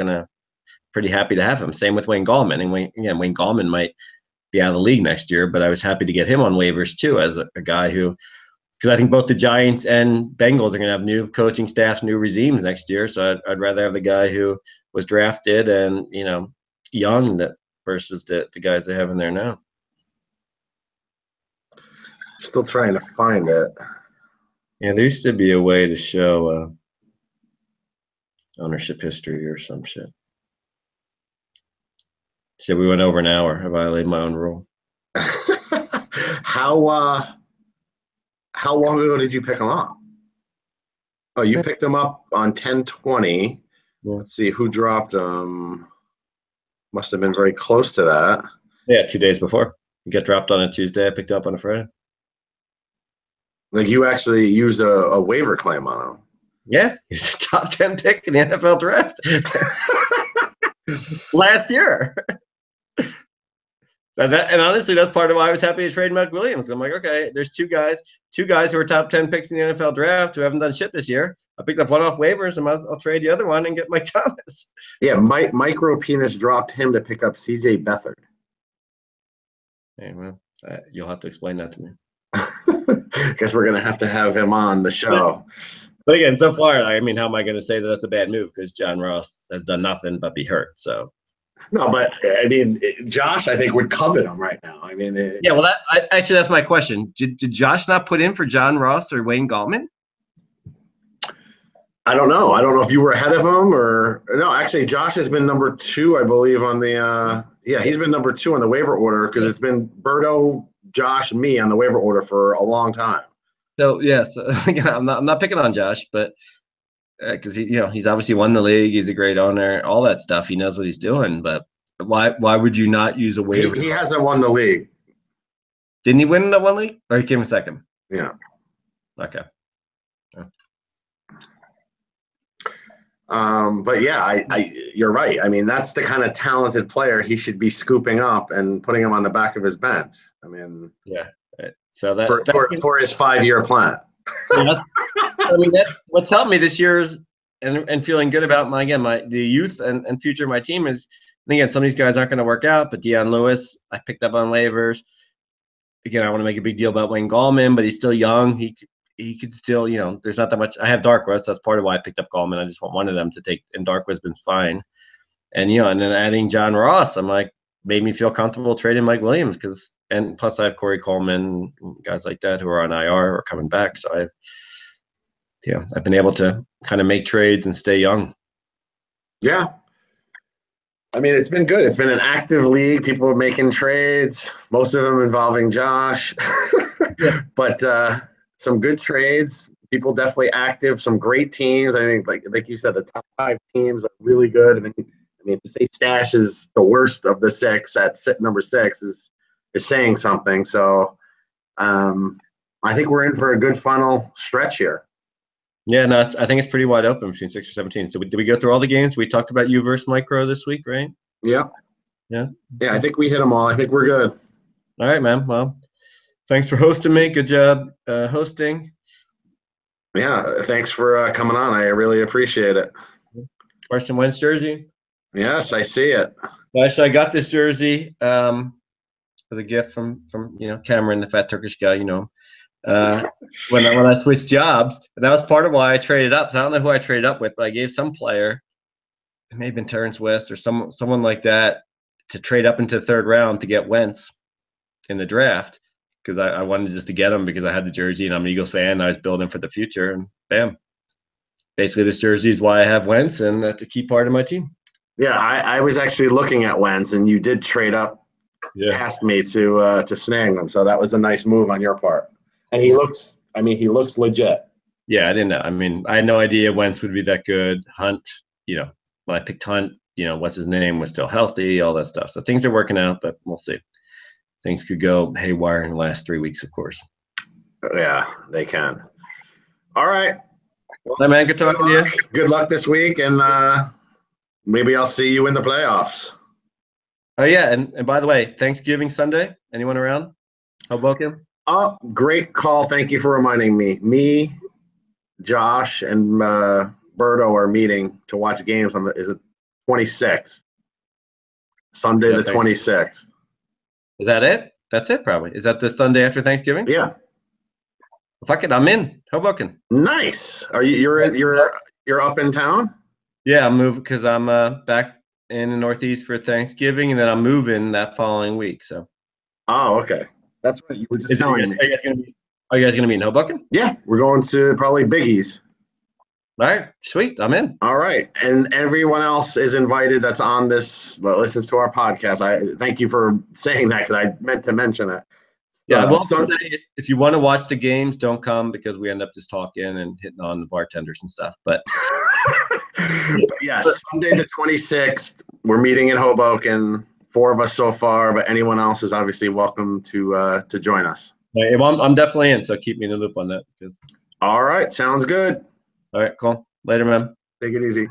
pretty happy to have him. Same with Wayne Gallman, and Wayne Gallman might be out of the league next year, but I was happy to get him on waivers too as a guy who, because I think both the Giants and Bengals are going to have new coaching staffs, new regimes next year. So I'd rather have the guy who was drafted and young that versus the guys they have in there now. Still trying to find it. Yeah, there used to be a way to show ownership history or some shit. So we went over an hour. I violated my own rule. How long ago did you pick them up? Oh, you picked them up on 10/20. Yeah. Let's see who dropped them. Must have been very close to that. Yeah, 2 days before. You get dropped on a Tuesday. I picked up on a Friday. Like you actually used a waiver claim on them. Yeah, he's a top 10 pick in the NFL draft last year. And honestly, that's part of why I was happy to trade Mike Williams. I'm like, okay, there's two guys who are top 10 picks in the NFL draft who haven't done shit this year. I picked up one off waivers, and I'll trade the other one and get Mike Thomas. Yeah, Micro Penis dropped him to pick up C.J. Beathard. Hey, well, you'll have to explain that to me. Guess we're going to have him on the show. But again, so far, I mean, how am I going to say that that's a bad move? Because John Ross has done nothing but be hurt. So. No, but I mean, Josh, I think would covet him right now. I mean, yeah. Well, actually, that's my question. Did Josh not put in for John Ross or Wayne Gallman? I don't know. I don't know if you were ahead of him or no. Actually, Josh has been number 2, I believe, on the. He's been number 2 on the waiver order because it's been Berto, Josh, me on the waiver order for a long time. So yes, again, I'm not picking on Josh, but. Because he's obviously won the league. He's a great owner. All that stuff. He knows what he's doing. But why would you not use a waiver? He hasn't won the league. Didn't he win the one league, or he came in second? Yeah. Okay. Yeah. But yeah, you're right. I mean, that's the kind of talented player he should be scooping up and putting him on the back of his bench. I mean, yeah. So that for his 5-year plan. Yeah, I mean, that's what's helped me this year is, and feeling good about the youth and future of my team is, and again, some of these guys aren't going to work out, but Deion Lewis, I picked up on waivers. Again, I want to make a big deal about Wayne Gallman, but he's still young. He could still, there's not that much. I have Darkwas. That's part of why I picked up Gallman. I just want one of them to take, and Darkwas been fine. And, and then adding John Ross, I'm like, made me feel comfortable trading Mike Williams and plus I have Corey Coleman, guys like that who are on IR or coming back. So I've been able to kind of make trades and stay young. Yeah. I mean, it's been good. It's been an active league. People are making trades, most of them involving Josh. Yeah. But some good trades. People definitely active. Some great teams. I think, like you said, the top 5 teams are really good. And then, I mean, to say Stash is the worst of the 6 at number 6 is saying something. So I think we're in for a good funnel stretch here. Yeah, no, I think it's pretty wide open between 6 or 17. So did we go through all the games? We talked about you versus Micro this week, right? Yeah. Yeah. Yeah, I think we hit them all. I think we're good. All right, man. Well, thanks for hosting me. Good job hosting. Yeah, thanks for coming on. I really appreciate it. Carson Wentz jersey. Yes, I see it. So I got this jersey as a gift from Cameron, the fat Turkish guy, when I switched jobs, and that was part of why I traded up. So I don't know who I traded up with, but I gave some player, it may have been Terrence West or someone like that, to trade up into the 3rd round to get Wentz in the draft because I wanted just to get him because I had the jersey and I'm an Eagles fan. And I was building for the future, and bam, basically this jersey is why I have Wentz, and that's a key part of my team. Yeah, I was actually looking at Wentz, and you did trade up past me to snag him, so that was a nice move on your part. And he looks legit. Yeah, I didn't know. I mean, I had no idea Wentz would be that good. Hunt, when I picked Hunt, what's his name, was still healthy, all that stuff. So things are working out, but we'll see. Things could go haywire in the last 3 weeks, of course. Yeah, they can. All right. Well, hey, man, good talking to you. Good luck this week, and maybe I'll see you in the playoffs. Oh, yeah, and by the way, Thanksgiving Sunday, anyone around? Hoboken? Oh, great call. Thank you for reminding me. Me, Josh, and Berto are meeting to watch games on is it 26th? Sunday the 26th. Is that it? That's it, probably. Is that the Sunday after Thanksgiving? Yeah. Well, fuck it, I'm in Hoboken. Nice. Are you're up in town? Yeah, I'm moving because I'm back in the Northeast for Thanksgiving, and then I'm moving that following week. So. Oh, okay. That's what you were just telling me. Are you guys gonna be in Hoboken? Yeah, we're going to probably Biggie's. All right, sweet. I'm in. All right, and everyone else is invited that's on this that listens to our podcast. I thank you for saying that because I meant to mention it. Yeah, well, if you want to watch the games, don't come because we end up just talking and hitting on the bartenders and stuff. But yes, Sunday the 26th, we're meeting in Hoboken. 4 of us so far, but anyone else is obviously welcome to join us. Hey, well, I'm definitely in, so keep me in the loop on that. All right, sounds good. All right, cool. Later, man. Take it easy.